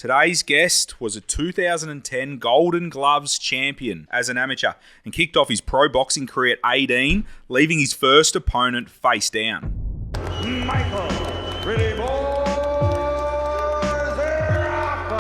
Today's guest was a 2010 Golden Gloves champion as an amateur and kicked off his pro boxing career at 18, leaving his first opponent face down. Michael, pretty boy, Zerafa.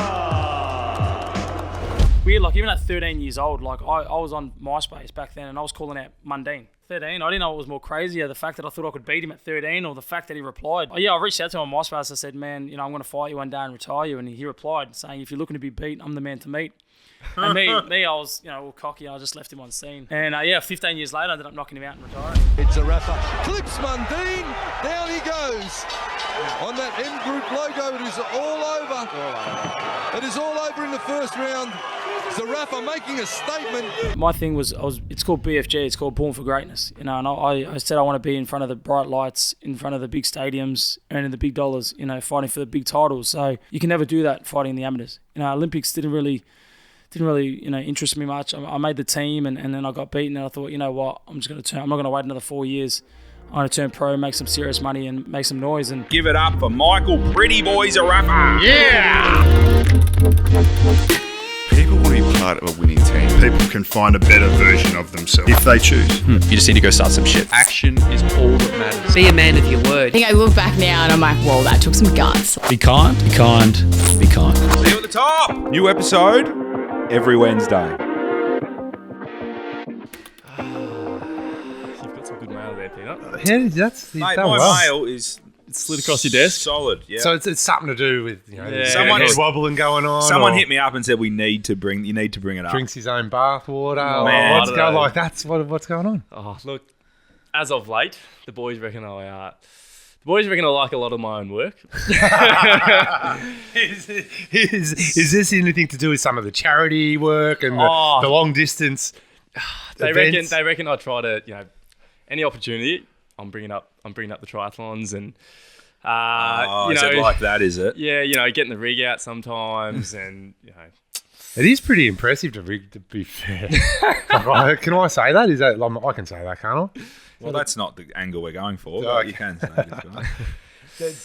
Weird, like even at 13 years old, like I was on MySpace back then and I was calling out Mundine. 13, I didn't know what was more crazier, the fact that I thought I could beat him at 13 or the fact that he replied. Oh, yeah, I reached out to him on MySpace. I said, man, I'm going to fight you one day and retire you. And he replied saying, if you're looking to be beat, I'm the man to meet. And me, I was, all cocky. I just left him on scene. And 15 years later, I ended up knocking him out and retiring. It's Zerafa, clips Mundine, down he goes. On that M Group logo, it is all over. It is all over in the first round. Zerafa making a statement. My thing was, it's called BFG, it's called Born for Greatness. And I said I want to be in front of the bright lights, in front of the big stadiums, earning the big dollars, fighting for the big titles. So you can never do that fighting in the amateurs. Olympics didn't really interest me much. I made the team and then I got beaten and I thought, you know what, I'm not going to wait another 4 years. I'm going to turn pro, make some serious money and make some noise. And give it up for Michael Pretty Boy Zerafa. Yeah! People want to be part of a winning team. People can find a better version of themselves if they choose. You just need to go start some shit. Action is all that matters. Be a man of your word. I think I look back now and I'm like, whoa, that took some guts. Be kind, be kind, be kind. See you at the top. New episode every Wednesday. You've got some good mail there, Peter. Mate, my mail is slid across your desk. Solid, yeah. So it's something to do with someone head wobbling going on. Someone hit me up and said you need to bring it up. Drinks his own bath water. Man, what's going on? Oh, look, as of late, the boys reckon I like a lot of my own work. Is this anything to do with some of the charity work and the long distance? They reckon I try to any opportunity. I'm bringing up the triathlons and is it like that? Is it? Yeah, getting the rig out sometimes and It is pretty impressive to be fair. Can I say that? Is that I can say that, can't I? Well, that's not the angle we're going for, but you can say this.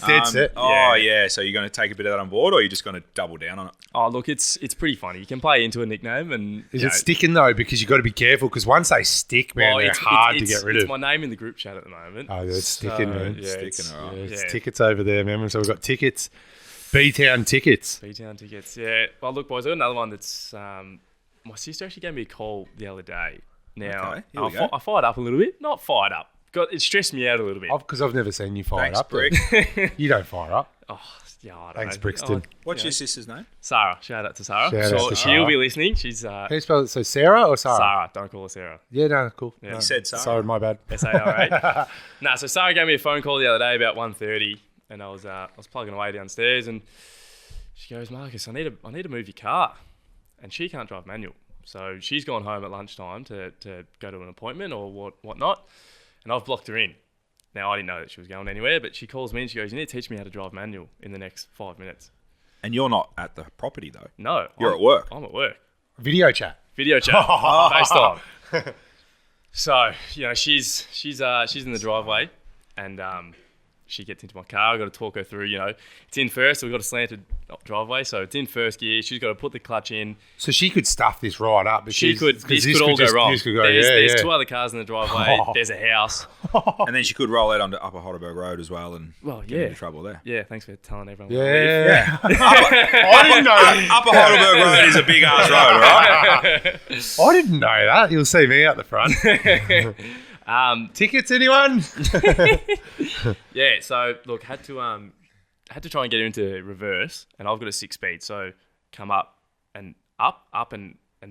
Dead set. Oh, yeah. So you're going to take a bit of that on board, or are you just going to double down on it? Oh, look, it's pretty funny. You can play into a nickname, and is it sticking though? Because you've got to be careful. Because once they stick, man, they're hard to get rid of. It's my name in the group chat at the moment. Oh, it's sticking, man. Yeah, it's all right. It's tickets over there, man. So we've got tickets, B-Town tickets. B-Town tickets. Yeah. Well, look, boys, I've got another one that's. My sister actually gave me a call the other day. Now, I fired up a little bit. Not fired up. It stressed me out a little bit. Because I've never seen you fire up. Brick. You don't fire up. Oh, yeah, I don't Thanks, know. Brixton. What's your sister's name? Sarah. Shout out to Sarah. She'll be listening. She's. Can you spell it? So Sarah or Sarah? Sarah. Don't call her Sarah. Yeah, no, cool. Yeah. No. You said Sarah. Sorry, my bad. Sarah. So Sarah gave me a phone call the other day about 1:30, and I was plugging away downstairs, and she goes, Marcus, I need to move your car, and she can't drive manual, so she's gone home at lunchtime to go to an appointment or whatnot, and I've blocked her in. Now, I didn't know that she was going anywhere, but she calls me and she goes, you need to teach me how to drive manual in the next 5 minutes. And you're not at the property, though. No. You're at work. I'm at work. Video chat. FaceTime. So, she's in the driveway and she gets into my car. I've got to talk her through, it's in first. So we've got a slanted driveway. So it's in first gear. She's got to put the clutch in. So she could stuff this right up. This could all go wrong. There's 2 other cars in the driveway. Oh. There's a house. And then she could roll out onto Upper Hodderberg Road as well and get into trouble there. Yeah, thanks for telling everyone. Yeah. I didn't know that. Upper Hodderberg Road is a big ass road, right? I didn't know that. You'll see me out the front. Tickets, anyone? Yeah, so look, had to try and get her into reverse, and I've got a 6-speed, so come up and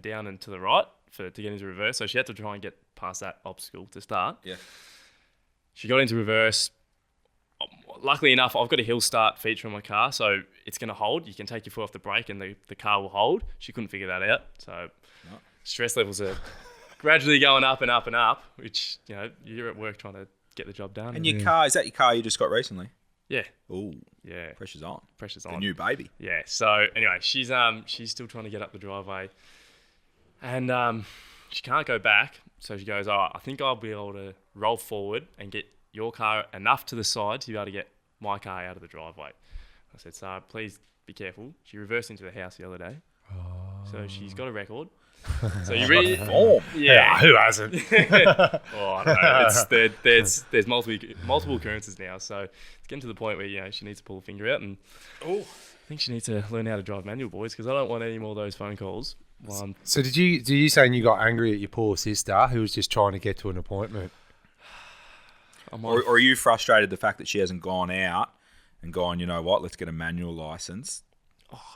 down and to the right to get into reverse. So she had to try and get past that obstacle to start. Yeah. She got into reverse. Luckily enough, I've got a hill start feature on my car, so it's going to hold. You can take your foot off the brake and the car will hold. She couldn't figure that out, so stress levels are gradually going up and up and up, which, you're at work trying to get the job done. And your car, is that your car you just got recently? Yeah. Ooh. Yeah. Pressure's on. The new baby. Yeah. So anyway, she's still trying to get up the driveway, and she can't go back. So she goes, I think I'll be able to roll forward and get your car enough to the side to be able to get my car out of the driveway. I said, Sarah, please be careful. She reversed into the house the other day. So she's got a record. So you really Form. yeah. Who hasn't? I don't know. There's multiple occurrences now, so it's getting to the point where she needs to pull a finger out, and I think she needs to learn how to drive manual, boys, because I don't want any more of those phone calls. So did you saying you got angry at your poor sister who was just trying to get to an appointment? Or are you frustrated the fact that she hasn't gone out and gone, you know what, let's get a manual license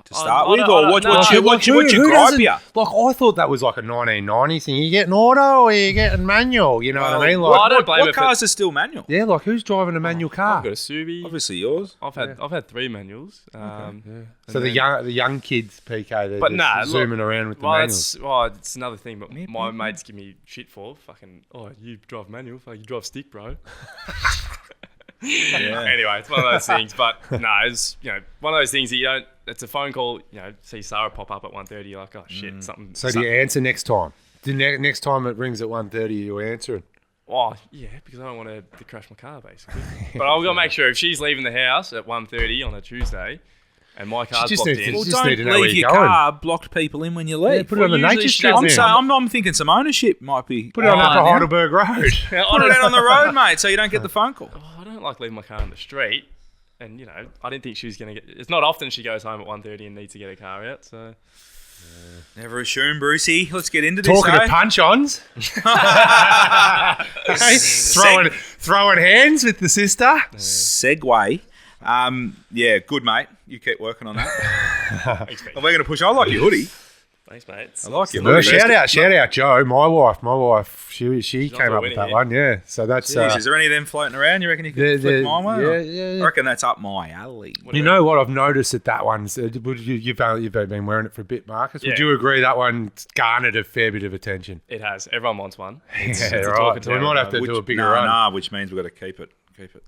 to start with? Or what's your gripe here? Like, I thought that was like a 1990s thing. You getting auto or you getting manual? You know what I mean? Like, I don't blame what cars are still manual? Yeah, like who's driving a manual car? I've got a Subi. Obviously yours. I've had 3 manuals. So the young kids, PK, they're just zooming around with the manuals. It's another thing, but my mates give me shit for fucking. Oh, you drive manual? Fuck, you drive stick, bro. Anyway, it's one of those things. But it's one of those things that you don't. It's a phone call. See Sarah pop up at 1:30. You're like, oh shit, something. So do you answer next time? Next time it rings at 1:30, you answering? Oh yeah, because I don't want to crash my car basically. But I've got to make sure if she's leaving the house at 1:30 on a Tuesday, and my car's blocked in. Well, don't leave your car blocked people in when you leave. Yeah, put it on the nature strip. I'm thinking some ownership might be. Put it on Upper Heidelberg Road. Put it out on the road, mate, so you don't get the phone call. I don't like leaving my car on the street. And, I didn't think she was going to get... It's not often she goes home at 1:30 and needs to get her car out, so... Never assume, Brucey. Let's get into this, Talking of punch-ons. Throwing hands with the sister. Segue. Good, mate. You keep working on that. Thanks, mate. We're going to push. I like your hoodie. Thanks, mate. I like your No, hoodie. shout out, Joe, my wife. She came up with that one. Yeah, so that's. Jeez, is there any of them floating around? You reckon you could flick my way? Yeah. I reckon that's up my alley. You know what I've noticed that one's. You've been wearing it for a bit, Marcus. Would you agree that one garnered a fair bit of attention? It has. Everyone wants one. It's right. So we might have to do a bigger run. Which means we've got to keep it.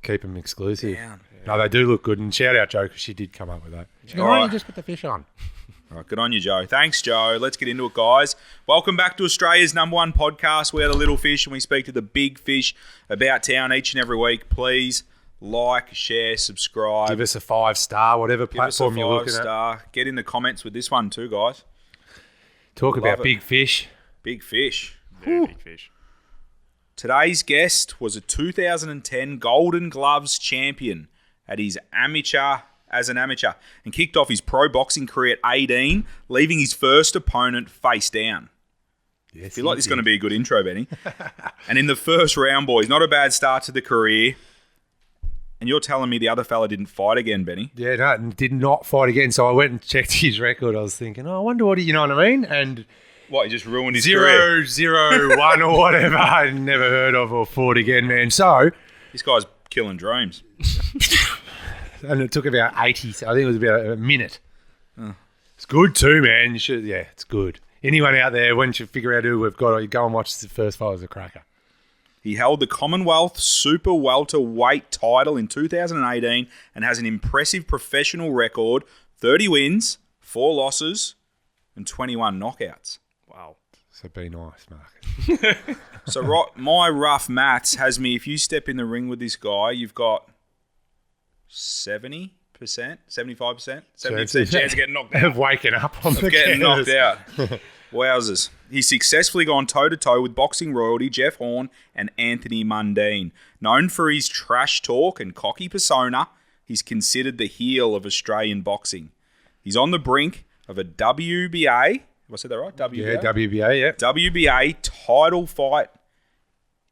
Keep them exclusive. Down. No, they do look good. And shout out Joe because she did come up with that. She goes, you just put the fish on. All right, good on you, Joe. Thanks, Joe. Let's get into it, guys. Welcome back to Australia's #1 podcast. We are the little fish and we speak to the big fish about town each and every week. Please like, share, subscribe. Give us a 5-star, whatever platform you're looking at. Get in the comments with this one too, guys. Talk about big fish. Big fish. Very big fish. Today's guest was a 2010 Golden Gloves champion as an amateur and kicked off his pro boxing career at 18, leaving his first opponent face down. Yes, I feel like this is going to be a good intro, Benny. And in the first round, boys, not a bad start to the career. And you're telling me the other fella didn't fight again, Benny? Yeah, no, did not fight again. So I went and checked his record. I was thinking, I wonder what you know what I mean? And what, he just ruined his career? 0-0-1 or whatever. I never heard of or fought again, man. So this guy's killing dreams. And it took about 80. I think it was about a minute. It's good too, man. You should, it's good. Anyone out there, once you figure out who we've got, you go and watch the first fight as a cracker. He held the Commonwealth Super Welterweight title in 2018 and has an impressive professional record: 30 wins, 4 losses, and 21 knockouts. Wow. So be nice, Marcus. So my rough maths has me, if you step in the ring with this guy, you've got 70%, 75%, 70% chance of getting knocked out. Of waking up on the getting knocked out. Wowzers. He's successfully gone toe-to-toe with boxing royalty Jeff Horn and Anthony Mundine. Known for his trash talk and cocky persona, he's considered the heel of Australian boxing. He's on the brink of a WBA, have I said that right? WBA? Yeah, WBA, yeah. WBA title fight.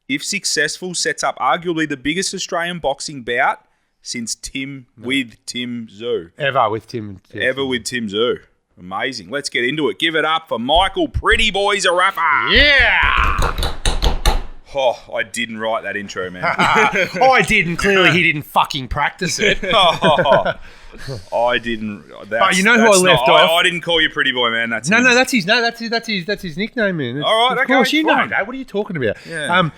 If successful, sets up arguably the biggest Australian boxing bout since Tim Tszyu. Ever with Tim Tszyu. Amazing. Let's get into it. Give it up for Michael Pretty Boy Zerafa. Yeah! Oh, I didn't write that intro, man. I didn't. Clearly, he didn't fucking practice it. I didn't. But you know who I left off? I didn't call you Pretty Boy, man. That's his nickname, man. All right, of course, you know that. What are you talking about? Yeah.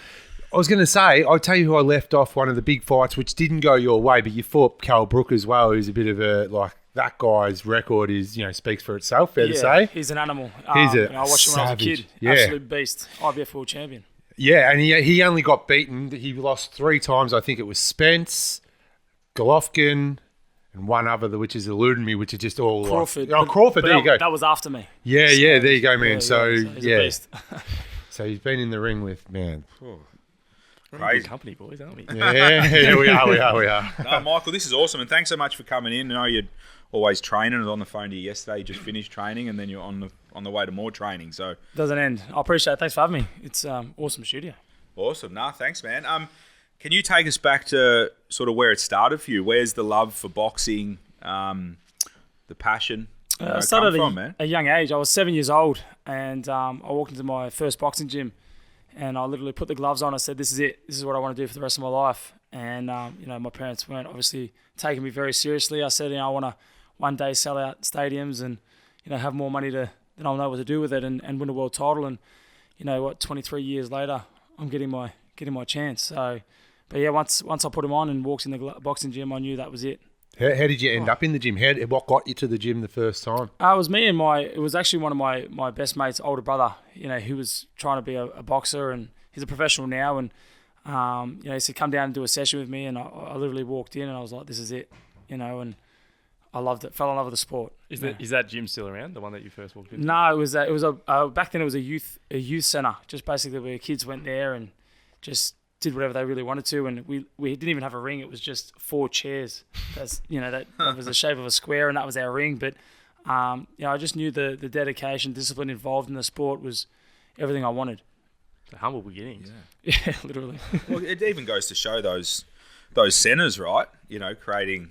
I was going to say, I'll tell you who I left off one of the big fights, which didn't go your way, but you fought Cal Brook as well, who's a bit of a, that guy's record is, speaks for itself, fair to say. He's an animal. He's a I watched him when I was a kid. Yeah. Absolute beast. IBF world champion. Yeah, and he only got beaten. He lost 3 times. I think it was Spence, Golovkin, and one other which is eluding me, which is just all Crawford. Crawford. There you go. That was after me. Yeah, there you go, man. So he's a beast. So he's been in the ring with, man. We're in good company, boys, aren't we? Yeah, we are. No, Michael, this is awesome, and thanks so much for coming in. I know you're always training. I was on the phone to you yesterday. You just finished training, and then you're on the way to more training. So doesn't end. I appreciate it. Thanks for having me. It's awesome studio. Awesome. Nah, thanks, man. Can you take us back to sort of where it started for you? Where's the love for boxing, the passion? I started at a young age. I was 7 years old, and I walked into my first boxing gym, and I literally put the gloves on. I said, "This is it. This is what I want to do for the rest of my life." And my parents weren't obviously taking me very seriously. I said, I want to one day sell out stadiums and have more money than I'll know what to do with it, and win a world title. And 23 years later, I'm getting my chance. So, but yeah, once I put him on and walked in the boxing gym, I knew that was it. How did you end up in the gym? What got you to the gym the first time? It was me and it was actually one of my best mates' older brother, who was trying to be a boxer, and he's a professional now. And, he said, come down and do a session with me. And I literally walked in and I was like, this is it, and I loved it, fell in love with the sport. Is that gym still around, the one that you first walked into? No, it was back then it was a youth center, just basically where kids went there and just did whatever they really wanted to, and we didn't even have a ring. It was just 4 chairs. That's that was the shape of a square, and that was our ring. But I just knew the dedication, discipline involved in the sport was everything I wanted. The humble beginnings. Yeah, literally. Well, it even goes to show those centers, right? Creating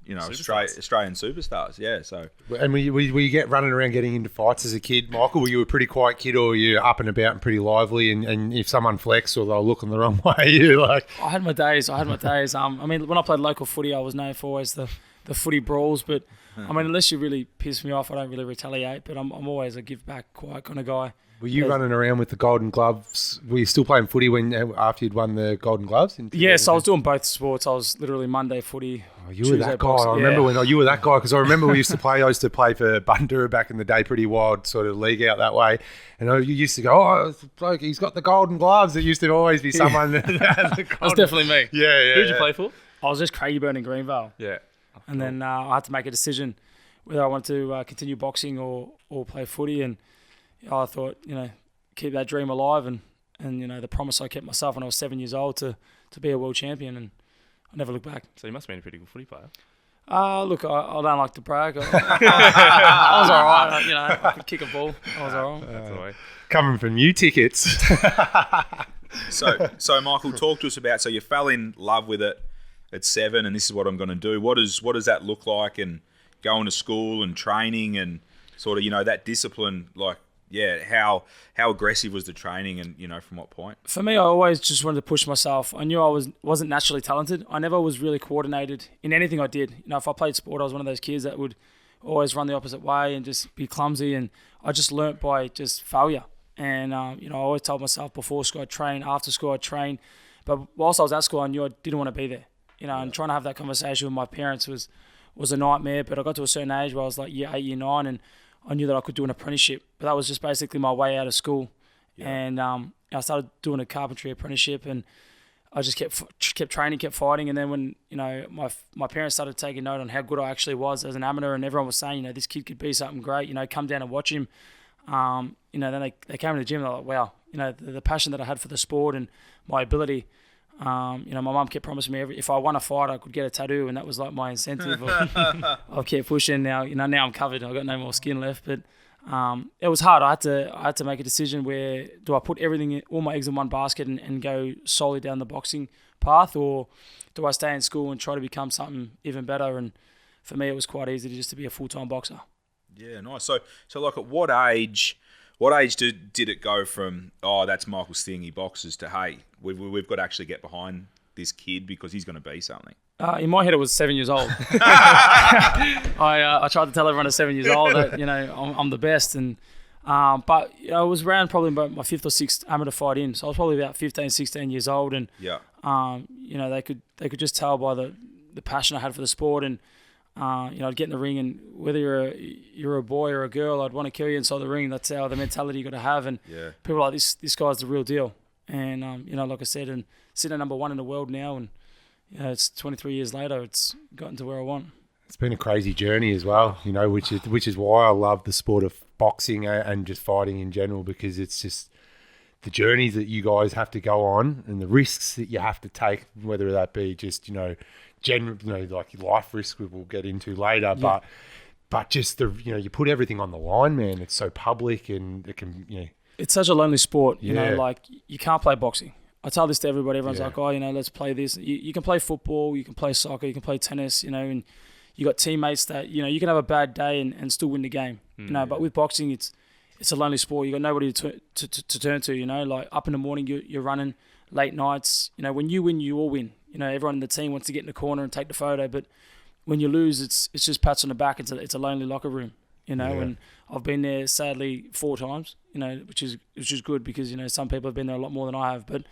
Australian superstars. Yeah. So. And were you get running around getting into fights as a kid, Michael? Were you a pretty quiet kid, or were you up and about and pretty lively? And if someone flexed or they were looking the wrong way, you like. I had my days. When I played local footy, I was known for always the footy brawls. But unless you really piss me off, I don't really retaliate. But I'm always a give back, quiet kind of guy. Were you running around with the Golden Gloves? Were you still playing footy after you'd won the Golden Gloves? Yes, I was doing both sports. I was literally Monday footy. Oh, you were that guy. I remember when you were that guy, because I remember we used to play. I used to play for Bundoora back in the day, pretty wild sort of league out that way. And you used to go, "Oh, bloke, he's got the Golden Gloves." It used to always be someone that had the golden. That's definitely me. Yeah. Who'd you play for? I was just Craigieburn in Greenvale. Yeah. And then I had to make a decision whether I wanted to continue boxing or play footy. And I thought, keep that dream alive and the promise I kept myself when I was 7 years old to be a world champion, and I never looked back. So you must have been a pretty good footy player. Look, I don't like to brag. I was all right. I could kick a ball. I was all right. That's the way. Coming from new tickets. So Michael, talk to us about. So you fell in love with it at 7, and this is what I'm going to do. What does that look like? And going to school and training and sort of that discipline, like. Yeah, how aggressive was the training, and from what point? For me, I always just wanted to push myself. I knew I wasn't naturally talented. I never was really coordinated in anything I did. If I played sport, I was one of those kids that would always run the opposite way and just be clumsy. And I just learnt by just failure. And I always told myself before school I'd train, after school I'd train. But whilst I was at school, I knew I didn't want to be there. And trying to have that conversation with my parents was a nightmare. But I got to a certain age where I was like year 8, year 9, and I knew that I could do an apprenticeship, but that was just basically my way out of school. Yeah. And I started doing a carpentry apprenticeship, and I just kept training, kept fighting. And then when my parents started taking note on how good I actually was as an amateur, and everyone was saying, this kid could be something great. Come down and watch him. Then they came to the gym and they're like, wow, the passion that I had for the sport and my ability. My mum kept promising me if I won a fight, I could get a tattoo, and that was like my incentive. I'll keep pushing. Now I'm covered. I've got no more skin left. But it was hard. I had to make a decision where do I put all my eggs in one basket and go solely down the boxing path, or do I stay in school and try to become something even better? And for me, it was quite easy to be a full-time boxer. Yeah, nice. So like at what age? What age did it go from, that's Michael Sting, he boxes, to, hey, we've got to actually get behind this kid because he's going to be something? In my head, it was 7 years old. I tried to tell everyone at 7 years old that, I'm the best. And but it was around probably about my 5th or 6th amateur fight in. So I was probably about 15, 16 years old. And, they could just tell by the passion I had for the sport. And, I'd get in the ring, and whether you're a boy or a girl, I'd want to kill you inside the ring. That's how the mentality you got to have. And people are like, this guy's the real deal. And like I said, and sitting at number 1 in the world now, and it's 23 years later. It's gotten to where I want. It's been a crazy journey as well, which is why I love the sport of boxing and just fighting in general, because it's just the journeys that you guys have to go on and the risks that you have to take, whether that be just, general, like life risks we'll get into later, but just you put everything on the line, man. It's so public and it can, It's such a lonely sport, like you can't play boxing. I tell this to everybody. Everyone's like, oh, let's play this. You can play football, you can play soccer, you can play tennis, and you got teammates that, you can have a bad day and still win the game, but with boxing, it's a lonely sport. You got nobody to turn to, like up in the morning, you're running, late nights, when you win, you all win. Everyone in the team wants to get in the corner and take the photo, but when you lose, it's just pats on the back. It's a lonely locker room, and I've been there sadly 4 times, which is good because, some people have been there a lot more than I have, but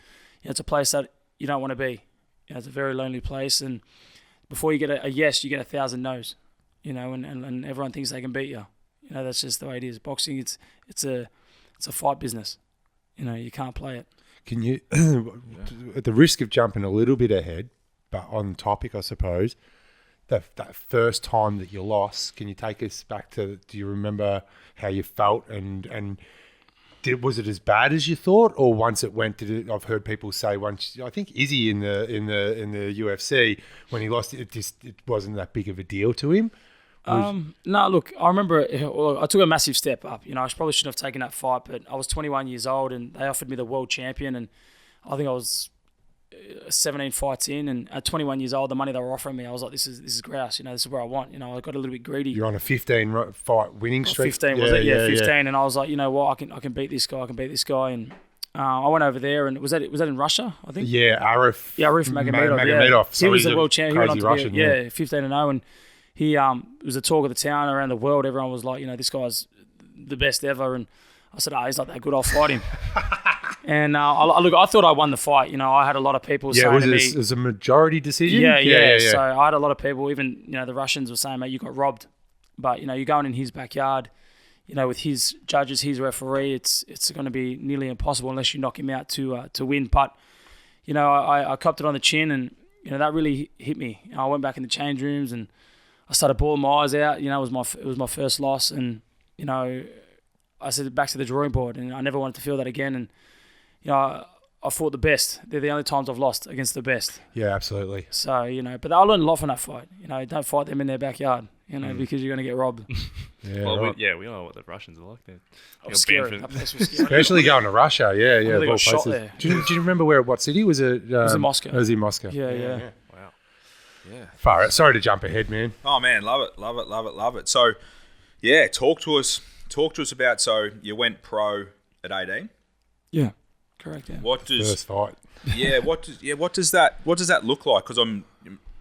it's a place that you don't want to be. It's a very lonely place, and before you get a yes, you get 1,000 no's, and everyone thinks they can beat you. That's just the way it is. Boxing, it's a fight business. You can't play it. Can you, at the risk of jumping a little bit ahead, but on topic, I suppose, that first time that you lost, can you take us back to? Do you remember how you felt and was it as bad as you thought, or once it went? I've heard people say once. I think Izzy in the UFC, when he lost, it wasn't that big of a deal to him. No, look, I remember I took a massive step up. I probably shouldn't have taken that fight, but I was 21 years old and they offered me the world champion, and I think I was 17 fights in, and at 21 years old, the money they were offering me, I was like, this is grouse. This is where I want. I got a little bit greedy. You're on a 15 fight winning streak. 15 was it? Yeah, 15. And I was like, you know what, I can beat this guy. I can beat this guy. And I went over there, and was that in Russia? I think. Yeah, Arif. Yeah, Arif Magomedov. Yeah. So he was the world champion. He went on to Russian, be 15-0, and he was the talk of the town around the world. Everyone was like, this guy's the best ever. And I said, he's not that good. I'll fight him. And I thought I won the fight. I had a lot of people saying to me, it was a majority decision. Yeah. So I had a lot of people, even the Russians were saying, mate, you got robbed. But you're going in his backyard, with his judges, his referee. It's going to be nearly impossible unless you knock him out to win. But I copped it on the chin, and that really hit me. I went back in the change rooms and I started bawling my eyes out. It was my first loss, and I said back to the drawing board, and I never wanted to feel that again. And I fought the best. They're the only times I've lost against the best. Yeah, absolutely. So but I learned a lot from that fight. Don't fight them in their backyard. Because you're going to get robbed. We all know what the Russians are like. They're scary. That place was scary. Especially going to Russia. Yeah. They got shot there. Do you remember what city was it? It was in Moscow. It was in Moscow. Yeah. Wow. Yeah. Far out. Sorry to jump ahead, man. Oh man, love it. So, yeah, talk to us about. So you went pro at 18. Yeah, correct. Yeah. First fight. Yeah. What does that look like? Because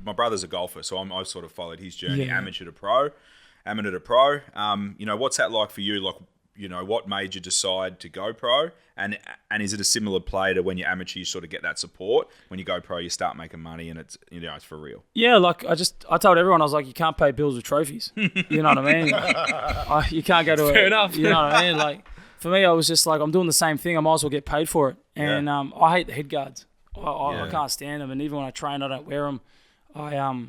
my brother's a golfer, so I sort of followed his journey, amateur to pro. What's that like for you? Like, what made you decide to go pro? And is it a similar play to when you're amateur, you sort of get that support? When you go pro, you start making money, and it's it's for real. Yeah, like I told everyone, I was like, you can't pay bills with trophies. You know what I mean? You can't go to fair enough. You know what I mean? Like for me, I was just like, I'm doing the same thing. I might as well get paid for it. And I hate the head guards. I can't stand them, and even when I train, I don't wear them. I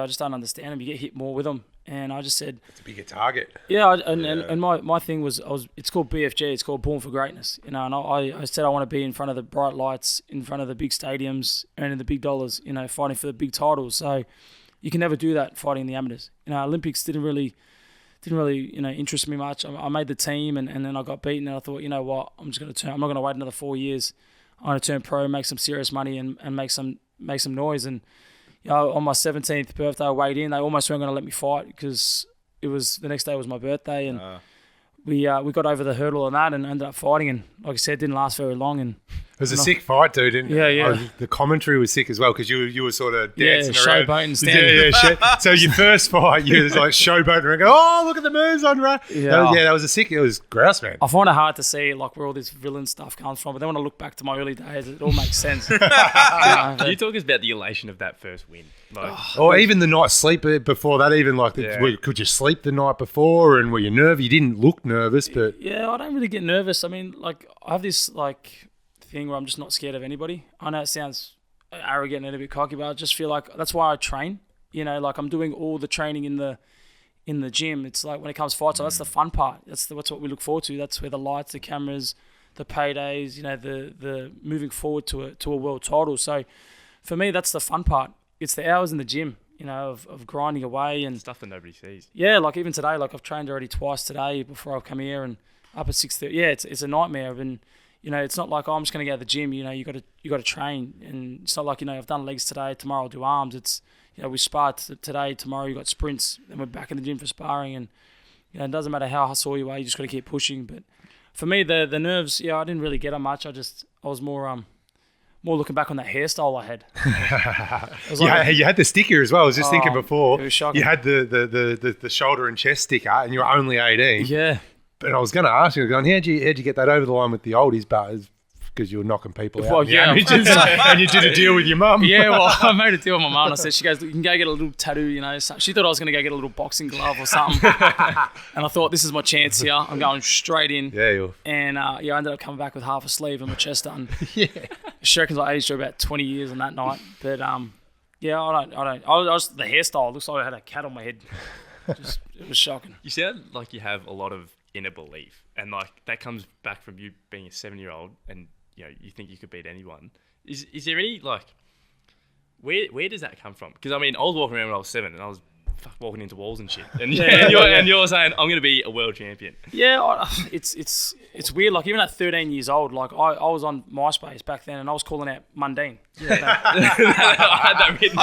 just don't understand them. You get hit more with them. And I just said, it's a bigger target. Yeah, and my thing was, it's called BFG. It's called Born for Greatness. And I said I want to be in front of the bright lights, in front of the big stadiums, earning the big dollars. Fighting for the big titles. So you can never do that fighting the amateurs. Olympics didn't really interest me much. I made the team, and then I got beaten. And I thought, what, I'm not going to wait another 4 years. I'm going to turn pro, make some serious money, and make some noise. And on my 17th birthday, I weighed in. They almost weren't going to let me fight because the next day was my birthday, and we got over the hurdle on that and ended up fighting. And like I said, it didn't last very long. And it was a sick fight, dude. Yeah. The commentary was sick as well because you were sort of dancing around. Showboating, standing. Yeah. So your first fight, you was like showboating around, going, oh, look at the moves on Ra. Yeah. That was it was grouse, man. I find it hard to see like where all this villain stuff comes from, but then when I look back to my early days, it all makes sense. Can you talk us about the elation of that first win? Or even the night sleep before that, even could you sleep the night before, and were you nervous? You didn't look nervous, but... Yeah, I don't really get nervous. I mean, like, I have this, like, thing where I'm just not scared of anybody. I know it sounds arrogant and a bit cocky, but I just feel like that's why I train. You know, like I'm doing all the training in the gym. It's like when it comes to fights, so that's the fun part. That's what we look forward to. That's where the lights, the cameras, the paydays, you know, the moving forward to a world title. So for me, that's the fun part. It's the hours in the gym, you know, of grinding away and stuff that nobody sees. Yeah, like even today, like I've trained already twice today before I've come here and up at 6:30. Yeah, it's a nightmare. And you know, it's not like, oh, I'm just going to go to the gym. You know, you got to train, and it's not like, you know, I've done legs today, tomorrow I'll do arms. It's, you know, we spar today, tomorrow you got sprints, then we're back in the gym for sparring, and you know, it doesn't matter how hustle you are, you just got to keep pushing. But for me, the nerves, yeah, I didn't really get on much. I was more looking back on that hairstyle I had. You had the sticker as well. I was just thinking before. It was shocking. You had the shoulder and chest sticker, and you were only 18. Yeah. But I was going to ask you, how'd you get that over the line with the oldies? But it's because you were knocking people out. Well, yeah. And you did a deal with your mum. Yeah, well, I made a deal with my mum. I said, she goes, you can go get a little tattoo, you know. So she thought I was going to go get a little boxing glove or something. And I thought, this is my chance here. I'm going straight in. Yeah. And I ended up coming back with half a sleeve and my chest done. Yeah. She reckons I aged for about 20 years on that night. But yeah, I was the hairstyle. It looks like I had a cat on my head. It was shocking. You sound like you have a lot of inner belief, and like that comes back from you being a 7-year-old, and you know you think you could beat anyone. Is there any like where does that come from? Because I mean, I was walking around when I was 7, and I was walking into walls and shit, and you're saying I'm going to be a world champion. Yeah, it's weird. Like even at 13 years old, like I was on MySpace back then, and I was calling out Mundine. Yeah, I had that written.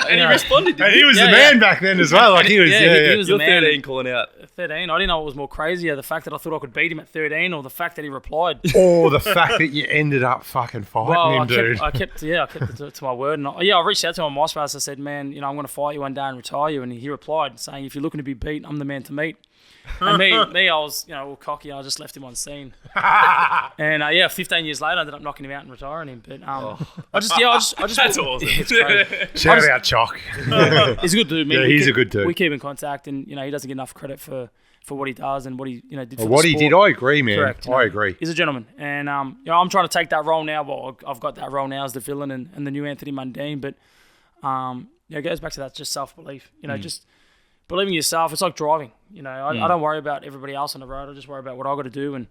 And he responded. And he was the man back then as well. Like he was. He was You're the man. 13 calling out. 13. I didn't know what was more crazier, the fact that I thought I could beat him at 13, or the fact that he replied. Or the fact that you ended up fucking fighting him, dude. I kept it to my word. And I reached out to him on MySpace. I said, man, you know, I'm going to fight you one day and retire you. And he replied saying, if you're looking to be beat, I'm the man to meet. And me, I was, you know, all cocky. I just left him on scene. And 15 years later, I ended up knocking him out and retiring him. But I just That's awesome. It's crazy. Shout out Chalk. He's a good dude, man. Yeah, he's a good dude. We keep in contact, and you know, he doesn't get enough credit for what he does and what he did. For what the he sport. did, I agree, man. Correct. I agree. He's a gentleman, and I'm trying to take that role now. Well, I've got that role now as the villain and the new Anthony Mundine. But it goes back to that just self-belief. You know, just believing in yourself. It's like driving. You know, I don't worry about everybody else on the road. I just worry about what I got to do, and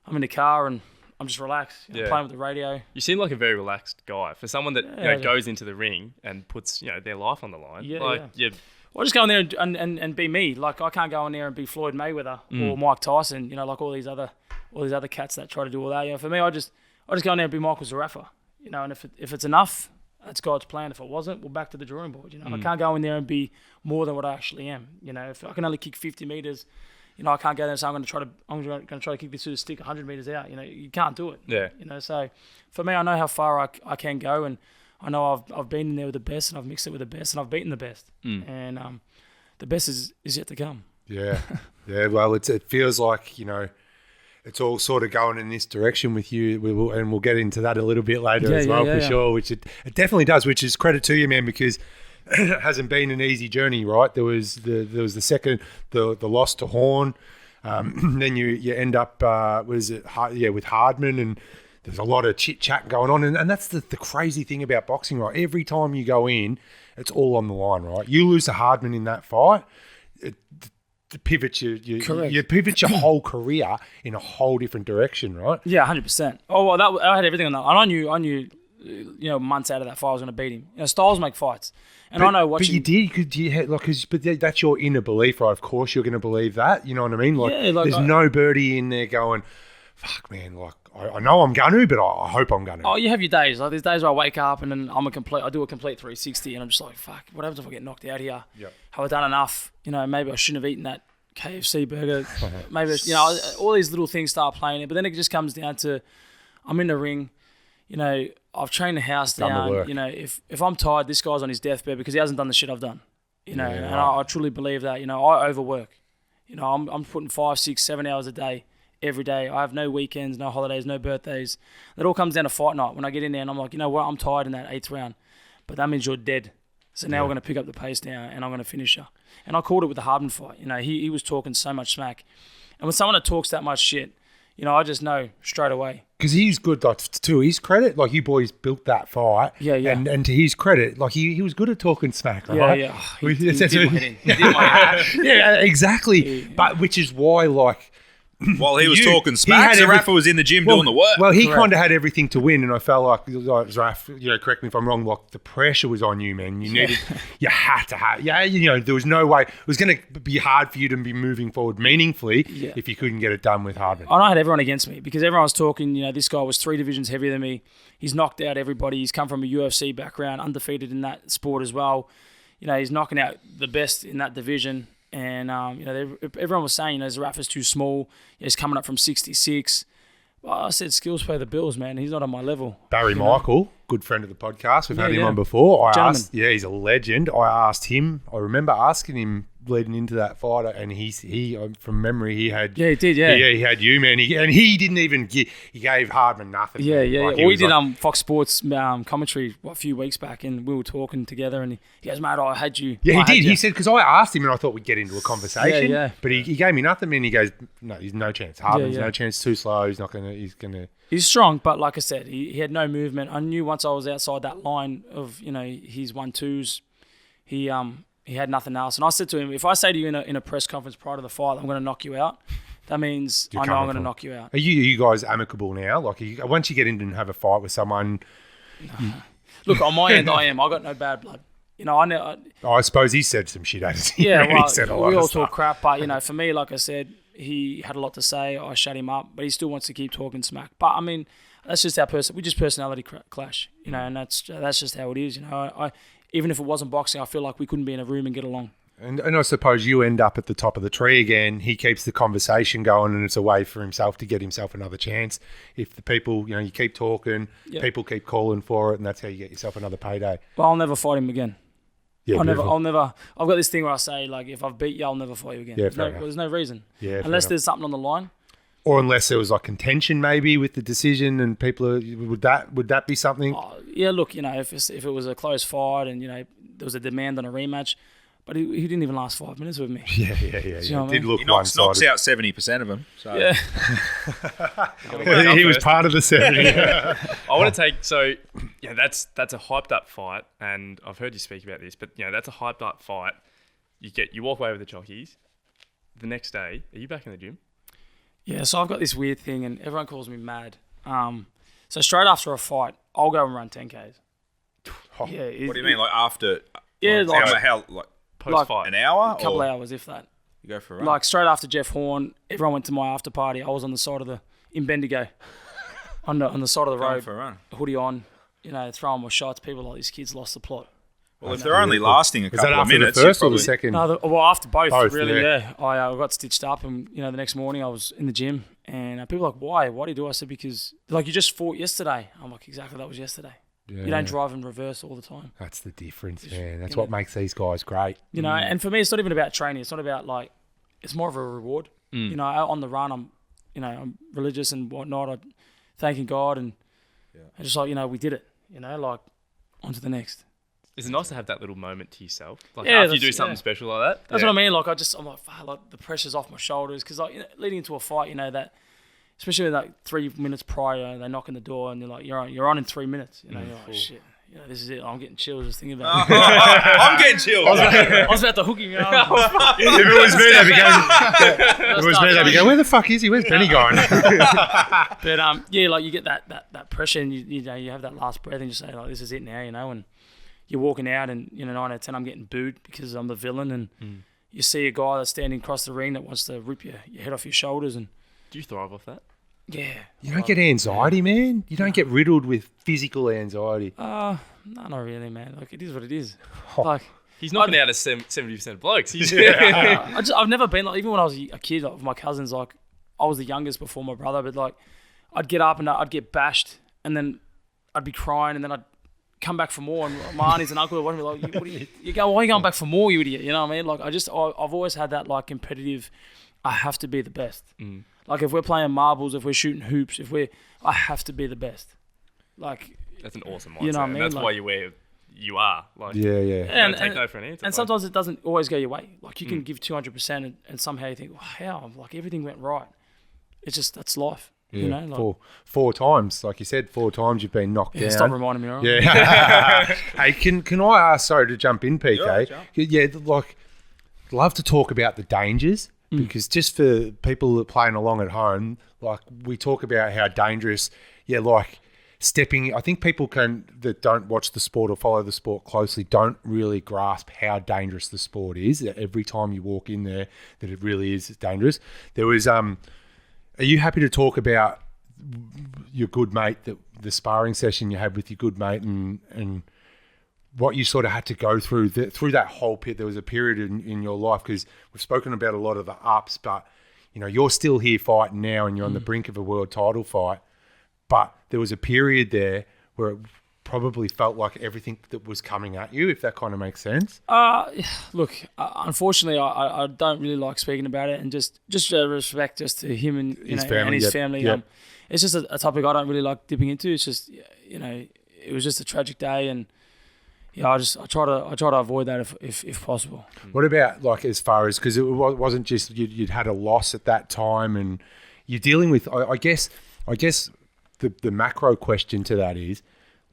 I'm in the car and I'm just relaxed. You know, playing with the radio. You seem like a very relaxed guy for someone that goes into the ring and puts their life on the line. Well, just go in there and be me. Like I can't go in there and be Floyd Mayweather or Mike Tyson. You know, like all these other cats that try to do all that. You know, for me, I just go in there and be Michael Zerafa. You know, and if it's enough, that's God's plan. If it wasn't, we're back to the drawing board. You know, I can't go in there and be more than what I actually am. You know, if I can only kick 50 meters, you know, I can't go there and say I'm going to try to kick this through the stick 100 meters out. You know, you can't do it. Yeah. You know, so for me, I know how far I can go, and I know I've been in there with the best, and I've mixed it with the best, and I've beaten the best, and the best is yet to come. Yeah, yeah. Well, it feels like, you know, it's all sort of going in this direction with you, and we'll get into that a little bit later as well, for sure. Which it definitely does. Which is credit to you, man, because it hasn't been an easy journey, right? There was the second the loss to Horn, then you end up with Hardman, and there's a lot of chit chat going on, and that's the crazy thing about boxing, right? Every time you go in, it's all on the line, right? You lose to Hardman in that fight, pivot you pivot your whole career in a whole different direction, right? Yeah, 100%. Oh, well, I had everything on that. And I knew, you know, months out of that fight I was going to beat him. You know, styles make fights, and I know watching. But you did, but that's your inner belief, right? Of course, you're going to believe that. You know what I mean? There's no birdie in there going, "Fuck, man!" Like I know I'm going to, but I hope I'm going to. Oh, you have your days. Like there's days where I wake up and then I do a complete 360, and I'm just like, "Fuck, what happens if I get knocked out here? Yep. Have I done enough? You know, maybe I shouldn't have eaten that KFC burger. Maybe, you know, all these little things start playing it. But then it just comes down to, I'm in the ring, you know, I've trained the house down. You know, if I'm tired, this guy's on his deathbed because he hasn't done the shit I've done. You know, and I truly believe that. You know, I overwork. You know, I'm putting 5, 6, 7 hours a day, every day. I have no weekends, no holidays, no birthdays. It all comes down to fight night when I get in there and I'm like, you know what, I'm tired in that 8th round. But that means you're dead. So now we're going to pick up the pace now and I'm going to finish her. And I called it with the Hardman fight. You know, he was talking so much smack. And when someone that talks that much shit, I just know straight away. Because he's good, like, to his credit, like, you boys built that fight. Yeah. And to his credit, like, he was good at talking smack, right? Yeah. He He did my head in. Yeah, exactly. But which is why, like, While he was talking smack, Zerafa was in the gym doing the work. Well, he kind of had everything to win, and I felt like Zerafa, correct me if I'm wrong, like, the pressure was on you, man. You had to have, there was no way. It was going to be hard for you to be moving forward meaningfully if you couldn't get it done with Hardman. And I had everyone against me because everyone was talking, this guy was 3 divisions heavier than me. He's knocked out everybody. He's come from a UFC background, undefeated in that sport as well. He's knocking out the best in that division. And, everyone was saying, Zerafa's too small. He's coming up from 66. Well, I said skills pay the bills, man. He's not on my level. Barry Michael, good friend of the podcast. We've had him on before. He's a legend. I remember asking him leading into that fight, and he from memory, he had... Yeah, he did, he had you, man. He didn't even he gave Hardman nothing. Yeah. Like, we did Fox Sports commentary a few weeks back, and we were talking together, and he goes, mate, I had you. Yeah, he did. He said, because I asked him, and I thought we'd get into a conversation. Yeah. But he gave me nothing, and he goes, no, he's no chance. Hardman's no chance, too slow. He's going to... He's strong, but like I said, he had no movement. I knew once I was outside that line of, his 1-2s, he had nothing else. And I said to him, if I say to you in a press conference prior to the fight, I'm going to knock you out, that means I know I'm going to knock you out. Are you guys amicable now? Like, once you get in and have a fight with someone... Look, on my end, I am. I got no bad blood. I suppose he said some shit at us. Yeah, he said a lot we all of stuff. talk crap, but, for me, like I said, he had a lot to say. I shut him up, but he still wants to keep talking smack. But, I mean, that's just our we just personality clash, and that's just how it is. I even if it wasn't boxing, I feel like we couldn't be in a room and get along. And I suppose you end up at the top of the tree again. He keeps the conversation going, and it's a way for himself to get himself another chance. If the people, you keep talking, people keep calling for it, and that's how you get yourself another payday. Well, I'll never fight him again. Yeah, I'll never. I've got this thing where I say, like, if I've beat you, I'll never fight you again. Yeah, there's no reason. Yeah, unless there's something on the line. Or unless there was like contention maybe with the decision, and people would that be something? Yeah, look, if it was a close fight and there was a demand on a rematch, but he didn't even last 5 minutes with me. Yeah. Did look knocks out 70% of them. So. Yeah, he was part of the 70. I want to take that's a hyped up fight, and I've heard you speak about this, but that's a hyped up fight. You walk away with the jockeys. The next day, are you back in the gym? Yeah, so I've got this weird thing, and everyone calls me mad. So straight after a fight, I'll go and run 10Ks. What do you mean, like after? Yeah, how post-fight, an hour, a couple hours, if that. You go for a run. Like straight after Jeff Horn, everyone went to my after party. I was on the side of in Bendigo, on the side of the road, for a run. Hoodie on, throwing my shots. People like, these kids lost the plot. Well, if they're only lasting a couple of minutes, the first or the second? No, after both really. Yeah, I got stitched up, and the next morning I was in the gym, and people were like, "Why? Why do you do?" I said, "Because you just fought yesterday." I'm like, "Exactly, that was yesterday." Yeah. You don't drive in reverse all the time. That's the difference, man. That's what makes these guys great. And for me, it's not even about training. It's not about it's more of a reward. On the run, I'm religious and whatnot. I'm thanking God, and I just we did it. On to the next. Is it nice to have that little moment to yourself? After you do something special like that? That's what I mean. I'm like, the pressure's off my shoulders. Because leading into a fight, that, especially 3 minutes prior, they knock on the door and they're like, you're on in 3 minutes. You're like, shit. This is it. I'm getting chills just thinking about it. I'm getting chills. I was about to hook him. If it was me, they'd be going, where the fuck is he? Where's Benny going? But you get that pressure, and you have that last breath, and you say, this is it now, and you're walking out, and 9 out of 10 I'm getting booed because I'm the villain, and you see a guy that's standing across the ring that wants to rip your head off your shoulders. And do you thrive off that? Yeah. You don't get anxiety, man. You don't get riddled with physical anxiety. No, not really, man. It is what it is. He's knocking out 70% of blokes. I've never been even when I was a kid, with my cousins, I was the youngest before my brother, but I'd get up and I'd get bashed, and then I'd be crying, and then I'd come back for more, and my aunties and uncle would watch me why are you going back for more, you idiot? You know what I mean? I've always had that competitive, I have to be the best. If we're playing marbles, if we're shooting hoops, I have to be the best. That's an awesome mindset. You know what I mean? That's why you are. And take no for an answer. And sometimes it doesn't always go your way. You can give 200% and somehow you think, how? Everything went right. it's just that's life. Yeah, You know, like, four times, like you said, 4 times you've been knocked down. Stop reminding me, all right? Yeah. Hey, can I ask? Sorry to jump in, PK. Yeah, like love to talk about the dangers because just for people that are playing along at home, like we talk about how dangerous. Yeah, like stepping. I think people that don't watch the sport or follow the sport closely don't really grasp how dangerous the sport is. That every time you walk in there, that it really is dangerous. There was Are you happy to talk about your good mate, the sparring session you had with your good mate, and what you sort of had to go through through that whole pit? There was a period in your life, because we've spoken about a lot of the ups, but you know you're still here fighting now, and you're on the brink of a world title fight. But there was a period there where it probably felt like everything that was coming at you, if that kind of makes sense. Look, unfortunately, I don't really like speaking about it, and just respect just to him and his family. Yep. It's just a topic I don't really like dipping into. It's just it was just a tragic day, and I try to avoid that if possible. What about like as far as, because it wasn't just you'd had a loss at that time, and you're dealing with I guess the macro question to that is,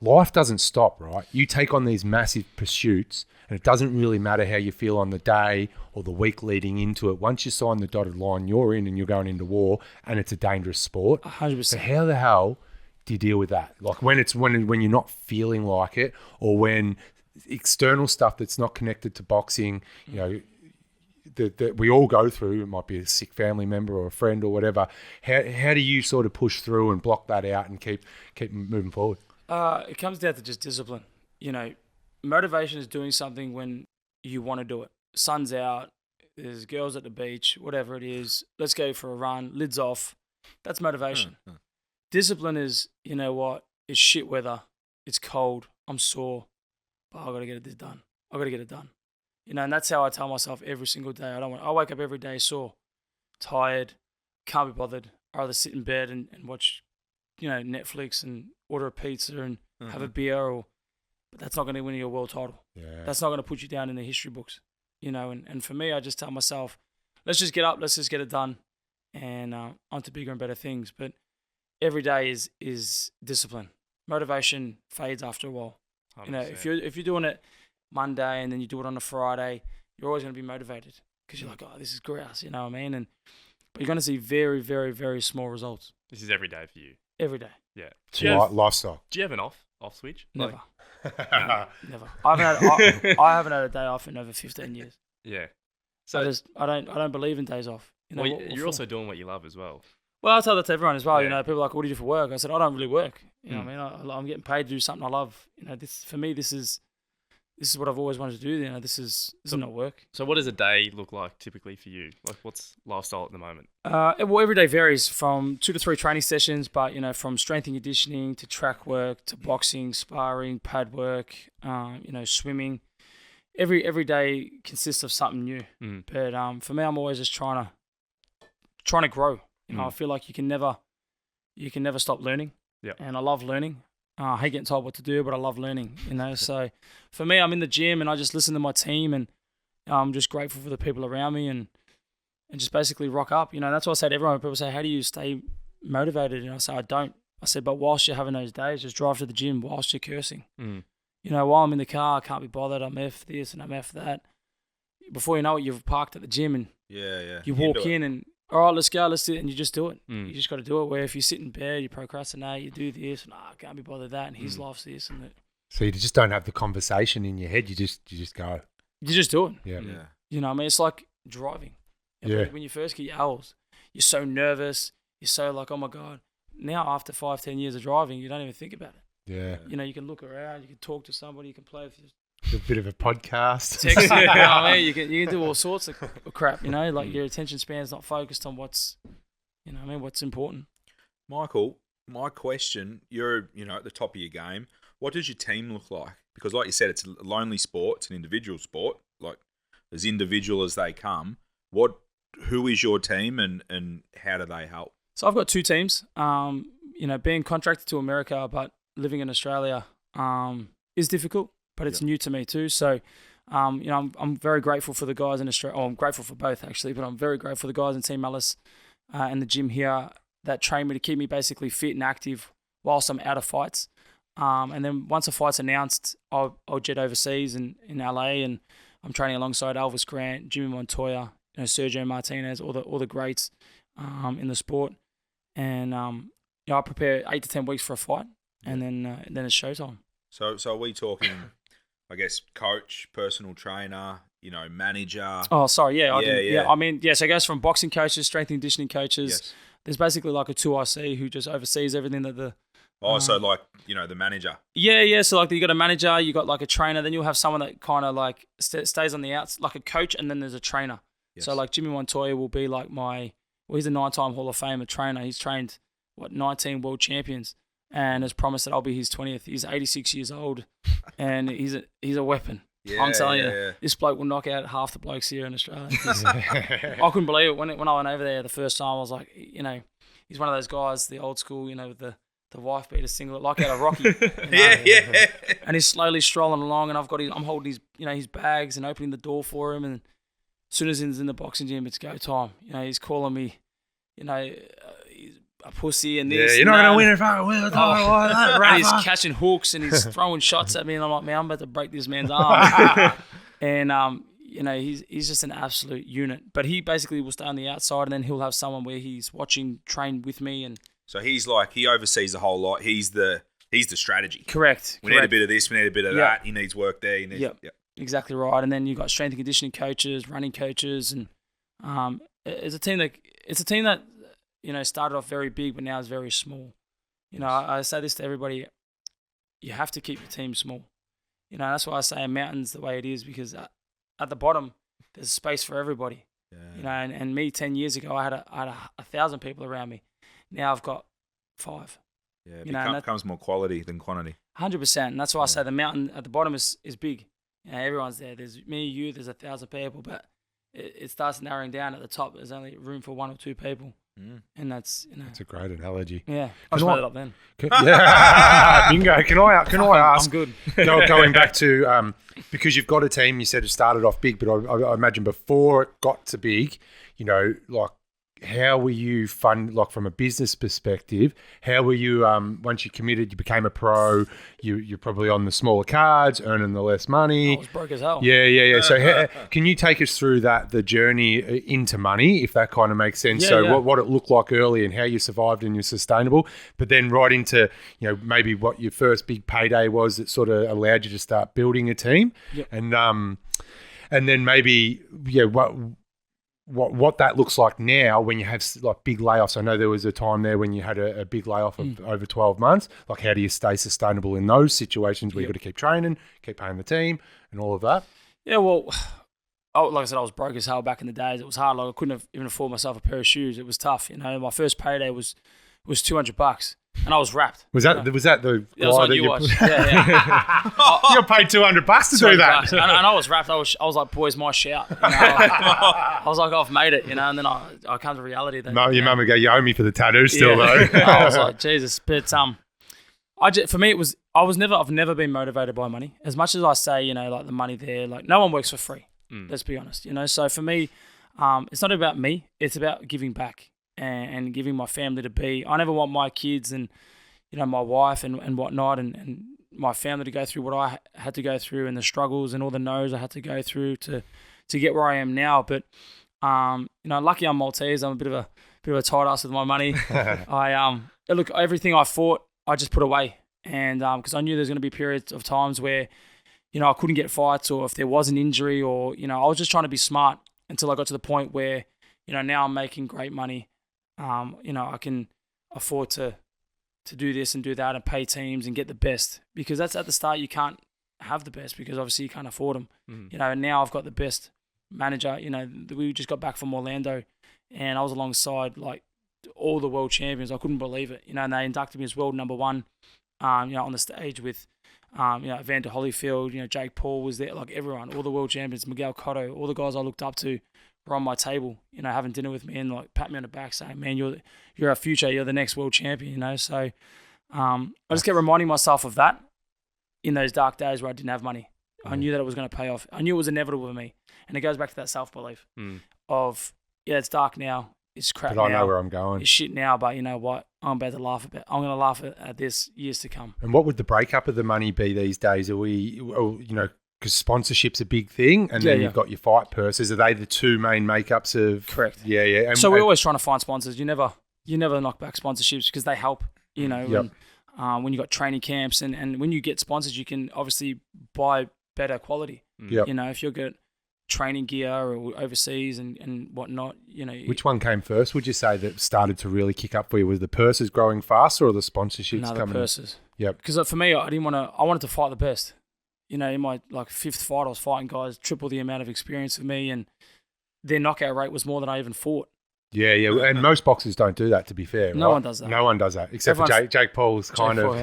life doesn't stop, right? You take on these massive pursuits, and it doesn't really matter how you feel on the day or the week leading into it. Once you sign the dotted line, you're in and you're going into war, and it's a dangerous sport. 100%. So how the hell do you deal with that? Like when you're not feeling like it, or when external stuff that's not connected to boxing, you know, that we all go through. It might be a sick family member or a friend or whatever. How do you sort of push through and block that out and keep moving forward? It comes down to just discipline. You know, motivation is doing something when you want to do it. Sun's out, there's girls at the beach, whatever it is. Let's go for a run, lids off. That's motivation. Discipline is, you know what, it's shit weather, it's cold, I'm sore, but I got to get this done. I got to get it done. You know, and that's how I tell myself every single day. I wake up every day sore, tired, can't be bothered. I'd rather sit in bed and watch, you know, Netflix and order a pizza and have a beer, but that's not going to win you a world title. Yeah. That's not going to put you down in the history books, you know. And for me, I just tell myself, let's just get up, let's just get it done, and on to bigger and better things. But every day is discipline. Motivation fades after a while. 100%. You know, if you're doing it Monday and then you do it on a Friday, you're always going to be motivated because you're like, oh, this is grouse, you know what I mean? But you're going to see very, very, very small results. This is every day for you. Every day. Yeah. Lifestyle. Do you have an off switch? Never. Never. I haven't had a day off in over 15 years. Yeah. So I don't believe in days off. You know, well, you're also doing what you love as well. Well, I tell that to everyone as well. Yeah. You know, people are like, what do you do for work? I said, I don't really work. You know what I mean? I'm getting paid to do something I love. You know, for me, this is what I've always wanted to do. You know, this is not work. So what does a day look like typically for you? Like, what's lifestyle at the moment? Well, every day varies from 2 to 3 training sessions, but, you know, from strength and conditioning to track work to boxing, sparring, pad work, you know, swimming. Every day consists of something new. But for me, I'm always just trying to grow. You know, I feel like you can never stop learning. Yeah. And I love learning. I hate getting told what to do, but I love learning, you know. So for me, I'm in the gym and I just listen to my team, and I'm just grateful for the people around me and just basically rock up. You know, that's what I say to everyone. People say, how do you stay motivated? And I say, I don't. I said, but whilst you're having those days, just drive to the gym whilst you're cursing. You know, while I'm in the car, I can't be bothered. I'm F this and I'm F that. Before you know it, you've parked at the gym and you walk in and, all right, let's go, let's do it, and you just do it. You just got to do it. Where if you sit in bed, you procrastinate, you do this, and I can't be bothered that, and his life's this and that. So you just don't have the conversation in your head. You just go. You just do it. Yeah. You know what I mean? It's like driving. When you first get your L's, you're so nervous. You're so like, oh my God. Now after 5-10 years of driving, you don't even think about it. Yeah. You know, you can look around, you can talk to somebody, you can play with a bit of a podcast. Text, you know what I mean? You can do all sorts of crap, you know, like your attention span's not focused on what's important. Michael, my question, you're, you know, at the top of your game. What does your team look like? Because like you said, it's a lonely sport. It's an individual sport. Like as individual as they come. Who is your team and how do they help? So I've got 2 teams. You know, being contracted to America, but living in Australia is difficult. But it's new to me too. So, you know, I'm very grateful for the guys in Australia. Oh, I'm grateful for both actually, but I'm very grateful for the guys in Team Ellis in the gym here that train me to keep me basically fit and active whilst I'm out of fights. And then once a fight's announced, I'll jet overseas in LA, and I'm training alongside Elvis Grant, Jimmy Montoya, Sergio Martinez, all the greats in the sport. And I prepare 8 to 10 weeks for a fight, and then it's showtime. So are we talking, I guess, coach, personal trainer, manager? Oh, sorry, yeah. Yeah. I mean, so it goes from boxing coaches, strength and conditioning coaches. Yes. There's basically like a 2IC who just oversees everything that the... So like, the manager. Yeah. So like you got a manager, you got like a trainer, then you'll have someone that kind of like stays on the outs, like a coach, and then there's a trainer. Yes. So like Jimmy Montoya will be like he's a 9-time Hall of Famer trainer. He's trained, 19 world champions, and has promised that I'll be his 20th. He's 86 years old, and he's a weapon. Yeah, I'm telling you, this bloke will knock out half the blokes here in Australia. I couldn't believe it when I went over there the first time. I was like, he's one of those guys, the old school, with the wife beater singlet, like out of Rocky. Yeah. And he's slowly strolling along, and I'm holding his, his bags and opening the door for him. And as soon as he's in the boxing gym, it's go time. He's calling me, he's a pussy and this. Yeah, you're not going to win if I will. And he's catching hooks and he's throwing shots at me, and I'm like, man, I'm about to break this man's arm. And he's just an absolute unit. But he basically will stay on the outside, and then he'll have someone where he's watching, train with me, and. So he's like, he oversees the whole lot. He's the strategy. Correct. We need a bit of this. We need a bit of that. He needs work there. Yep. Exactly right. And then you've got strength and conditioning coaches, running coaches, and it's a team that started off very big, but now is very small. I say this to everybody: you have to keep your team small. That's why I say a mountain's the way it is, because at the bottom there's space for everybody. Yeah. And me 10 years ago, I had 1,000 people around me. Now I've got 5. Yeah, it becomes more quality than quantity. 100%. And that's why I say the mountain at the bottom is big. Everyone's there. There's me, you, there's 1,000 people, but it starts narrowing down at the top. There's only room for 1 or 2 people. And that's, That's a great analogy. Yeah. I just made it up then. Bingo. Can I ask? I'm good. Going back to, because you've got a team, you said it started off big, but I imagine before it got to big, like, how were you from a business perspective? How were you, once you committed, you became a pro, you're probably on the smaller cards, earning the less money. I was broke as hell. Yeah. So can you take us through the journey into money, if that kind of makes sense? What it looked like early and how you survived and you're sustainable, but then right into, maybe what your first big payday was that sort of allowed you to start building a team. Yep. And then maybe, what that looks like now when you have like big layoffs. I know there was a time there when you had a big layoff of over 12 months. Like, how do you stay sustainable in those situations where you've got to keep training, keep paying the team and all of that? Yeah, well, like I said, I was broke as hell back in the days. It was hard. Like, I couldn't have even afford myself a pair of shoes. It was tough. My first payday was $200. And I was wrapped. Was that the guy that you watched? Yeah. You got paid $200 to do that. And I was wrapped. I was like, boys, my shout. I was like, I've made it, and then I come to reality that your mum would go, you owe me for the tattoo still, though. I was like, Jesus. But for me, I've never been motivated by money. As much as I say, like the money there, like no one works for free. Let's be honest. So for me, it's not about me. It's about giving back. And giving my family to be. I never want my kids and, my wife and whatnot and my family to go through what I had to go through and the struggles and all the no's I had to go through to get where I am now. But, lucky I'm Maltese. I'm a bit of a tight ass with my money. Look, everything I fought, I just put away. And because I knew there's going to be periods of times where, I couldn't get fights, or if there was an injury, or, I was just trying to be smart until I got to the point where, now I'm making great money. I can afford to do this and do that and pay teams and get the best, because that's at the start you can't have the best because obviously you can't afford them. And now I've got the best manager. We just got back from Orlando and I was alongside like all the world champions. I couldn't believe it. And they inducted me as world number 1. On the stage with Evander Holyfield. Jake Paul was there. Like everyone, all the world champions, Miguel Cotto, all the guys I looked up to. Were on my table, having dinner with me and like pat me on the back saying, man, you're our future, you're the next world champion, So I just kept reminding myself of that in those dark days where I didn't have money. I knew that it was going to pay off. I knew it was inevitable for me. And it goes back to that self-belief of, it's dark now, it's crap But I now. know where I'm going. It's shit now, but you know what? I'm about to laugh about. I'm going to laugh at this years to come. And what would the breakup of the money be these days? Are we, because sponsorship's a big thing, and then you've got your fight purses. Are they the two main makeups of? Correct. Yeah, yeah. So we're always trying to find sponsors. You never knock back sponsorships because they help. You know, when you got training camps and when you get sponsors, you can obviously buy better quality. Yep. You know, if you get training gear or overseas and whatnot, you know. Which one came first, would you say, that started to really kick up for you? Was the purses growing faster or the sponsorships coming? The purses. Yep. Because for me, I wanted to fight the best. You know, in my fifth fight, I was fighting guys triple the amount of experience of me, and their knockout rate was more than I even fought. Yeah, yeah. And most boxers don't do that, to be fair. No one does that. No one does that, except for Jake Paul's kind of.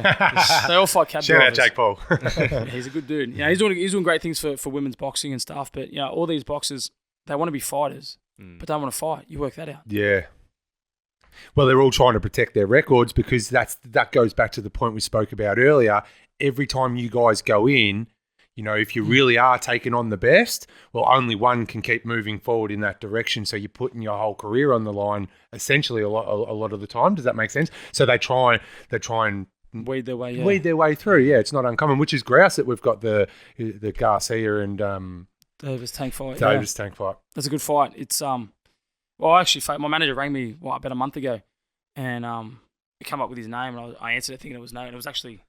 They all fight cab Shout out drivers. Jake Paul. Yeah, he's a good dude. Yeah, he's doing great things for women's boxing and stuff. But you know, all these boxers, they want to be fighters, but don't want to fight. You work that out. Yeah. Well, they're all trying to protect their records because that goes back to the point we spoke about earlier. Every time you guys go in, you know, if you really are taking on the best, well, only one can keep moving forward in that direction. So you're putting your whole career on the line, essentially a lot of the time. Does that make sense? So they try and weed their way through. Yeah, it's not uncommon, which is grouse that we've got the Garcia and Davis tank fight. Tank fight. That's a good fight. It's well, actually, my manager rang me about a month ago, and he came up with his name, and I answered it thinking it was no, and it was actually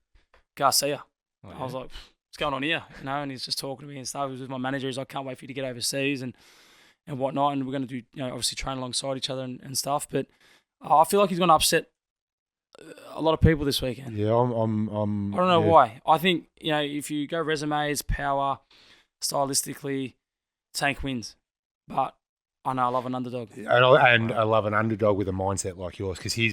Garcia. Oh, yeah. I was like, what's going on here? You know, and he's just talking to me and stuff. He was with my manager. He's like, can't wait for you to get overseas and whatnot. And we're going to do, you know, obviously train alongside each other and stuff. But I feel like he's going to upset a lot of people this weekend. Yeah, I don't know why. I think, you know, if you go resumes, power, stylistically, Tank wins. But I know I love an underdog. And I love an underdog with a mindset like yours because he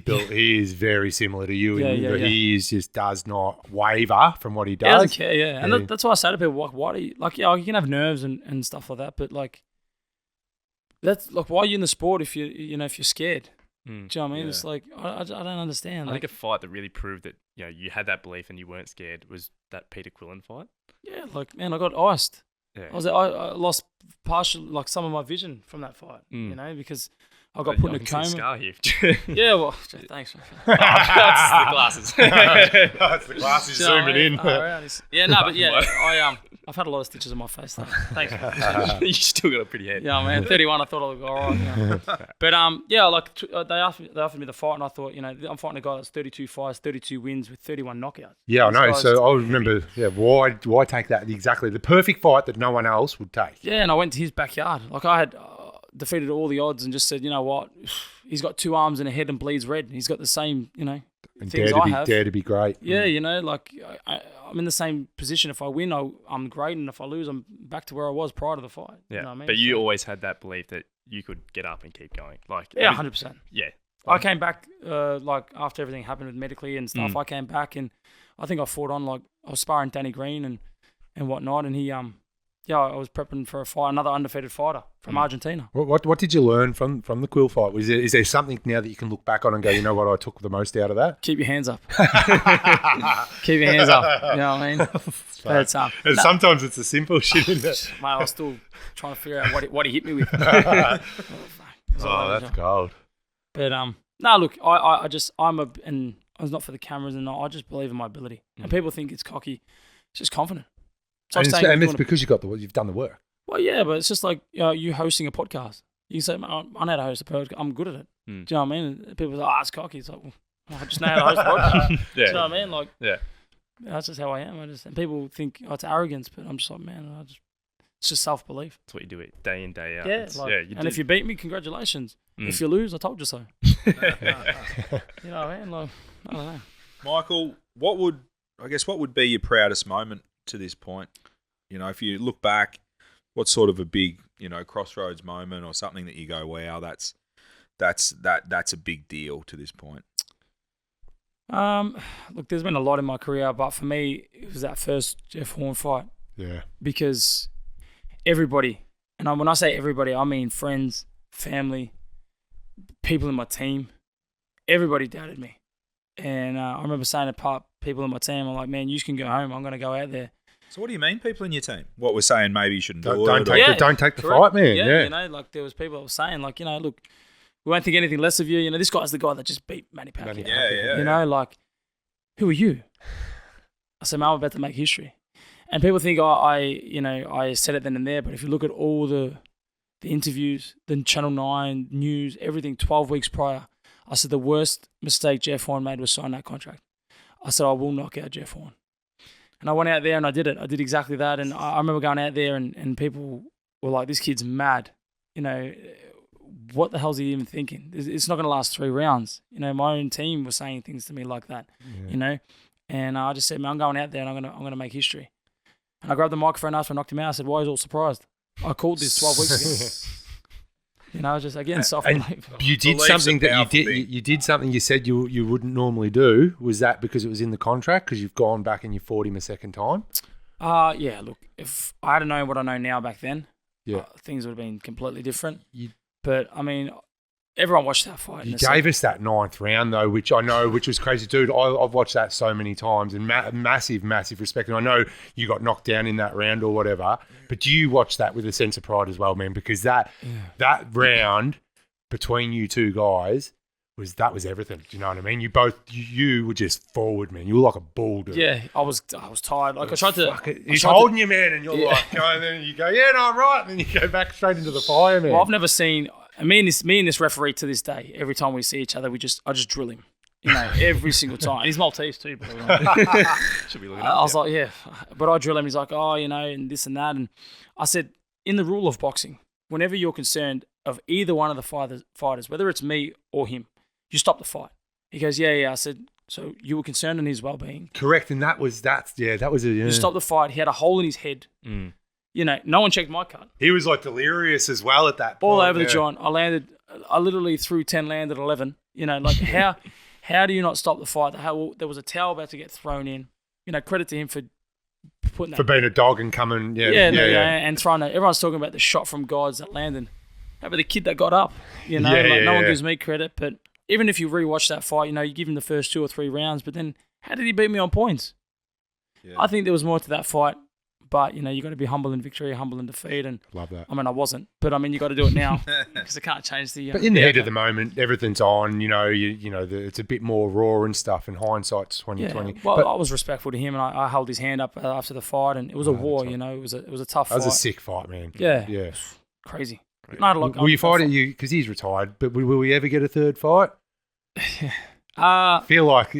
is very similar to you. He just does not waver from what he does. He doesn't care, And that's why I say to people, like, why do you, like, you can have nerves and stuff like that, but like, that's like, why are you in the sport if you're scared? Do you know what I mean? It's like, I don't understand. I think a fight that really proved that, you know, you had that belief and you weren't scared was that Peter Quillen fight. Yeah, like, man, I got iced. Yeah. I lost partially, like, some of my vision from that fight, you know, because I got put in a coma. Scar here. Yeah, well, thanks. That's the glasses. That's the glasses zooming in. Yeah, no, but yeah, I've had a lot of stitches on my face though. Thanks. You still got a pretty head. Yeah, man. 31. I thought I looked all right. You know. But they offered me the fight, and I thought, you know, I'm fighting a guy that's 32 fights, 32 wins with 31 knockouts. Yeah, I know. So I remember. Yeah, why take that? Exactly the perfect fight that no one else would take. Yeah, and I went to his backyard. Like, I had defeated all the odds and just said, you know what, he's got two arms and a head and bleeds red. He's got the same, you know, and things I have. Dare to be great. Yeah, you know, like I'm in the same position. If I win, I'm great, and if I lose, I'm back to where I was prior to the fight. Yeah, you know what I mean? But you always had that belief that you could get up and keep going. Like, yeah, 100%. Yeah. I came back like after everything happened with medically and stuff. I came back and I think I fought on, like, I was sparring Danny Green and whatnot, and he I was prepping for a fight, another undefeated fighter from Argentina. What did you learn from the Quill fight? Is there something now that you can look back on and go, you know what, I took the most out of that? Keep your hands up. Keep your hands up. You know what I mean? But sometimes it's a simple shit, isn't it? Mate, I was still trying to figure out what he hit me with. That's gold. But no, look, I was not for the cameras, and I just believe in my ability. And people think it's cocky. It's just confident. It's because you've done the work. Well, yeah, but it's just like, you know, you hosting a podcast. You can say, I know how to host a podcast. I'm good at it. Do you know what I mean? And people say, it's cocky. It's like, well, I just know how to host a podcast. Do you know what I mean? Like, that's just how I am. And people think, it's arrogance, but I'm just like, man, it's just self-belief. That's what you do it day in, day out. Yeah, if you beat me, congratulations. If you lose, I told you so. You know what I mean? Like, I don't know. Michael, what would be your proudest moment to this point? You know, if you look back, what's sort of a big, you know, crossroads moment or something that you go, wow, that's a big deal to this point? Look, there's been a lot in my career, but for me, it was that first Jeff Horn fight. Yeah. Because everybody, and when I say everybody, I mean friends, family, people in my team, everybody doubted me. And I remember saying to people in my team, I'm like, man, you can go home. I'm going to go out there. So what do you mean, people in your team? What we're saying, maybe you shouldn't do it? Don't take the fight, man. Yeah, you know, like there was people that were saying, like, you know, look, We won't think anything less of you. You know, this guy's the guy that just beat Manny Pacquiao. Yeah. You know, like, who are you? I said, man, I'm about to make history. And people think I said it then and there, but if you look at all the interviews, the Channel 9 news, everything 12 weeks prior, I said the worst mistake Jeff Horn made was sign that contract. I said, I will knock out Jeff Horn. And I went out there and I did it. I did exactly that. And I remember going out there and people were like, this kid's mad. You know, what the hell's he even thinking? It's not going to last 3 rounds. You know, my own team was saying things to me like that, you know. And I just said, man, I'm going out there and I'm gonna make history. And I grabbed the microphone after I knocked him out. I said, why are you all surprised? I called this 12 weeks ago. You know, just again, you did something that you did something you said you wouldn't normally do. Was that because it was in the contract? Because you've gone back and you fought him a second time? Yeah. Look, if I had known what I know now back then, things would have been completely different. But I mean, everyone watched that fight. You gave us that 9th round though, which was crazy, dude. I've watched that so many times, and massive respect. And I know you got knocked down in that round or whatever, but you watched that with a sense of pride as well, man, because that round between you two guys was everything. Do you know what I mean? You were just forward, man. You were like a bull, dude. Yeah, I was tired. Like I tried to. He's holding you, man, and you're like, and then you go, yeah, no, I'm right, and then you go back straight into the fire, man. Well, I've never seen. Me and this referee to this day, every time we see each other, I just drill him. You know, every single time. And he's Maltese too, by the way. Should be looking I was like, yeah. But I drill him. He's like, oh, you know, and this and that. And I said, in the rule of boxing, whenever you're concerned of either one of the fighters, whether it's me or him, you stop the fight. He goes, yeah. I said, so you were concerned in his well-being. Correct. And that was it. Yeah. You stopped the fight. He had a hole in his head. You know, no one checked my cut. He was like delirious as well at that point. All over the joint. I literally threw 10, landed 11. You know, like how do you not stop the fight? There was a towel about to get thrown in. You know, credit to him for putting that. For being a dog and coming, and trying to, everyone's talking about the shot from Gods that landed. How about the kid that got up? You know, no one gives me credit, but even if you rewatch that fight, you know, you give him the first 2 or 3 rounds, but then how did he beat me on points? Yeah. I think there was more to that fight. But, you know, you got to be humble in victory, humble in defeat. And love that. I mean, I wasn't. But, I mean, you got to do it now because I can't change the... but in the heat of the moment, everything's on. You know, it's a bit more raw and stuff. And hindsight's 2020. Yeah. Well, I was respectful to him and I held his hand up after the fight. And it was a war, you know. It was a tough fight. That was a sick fight, man. Yeah. Crazy. Will you fight it? Because he's retired. But will we ever get a third fight? I feel like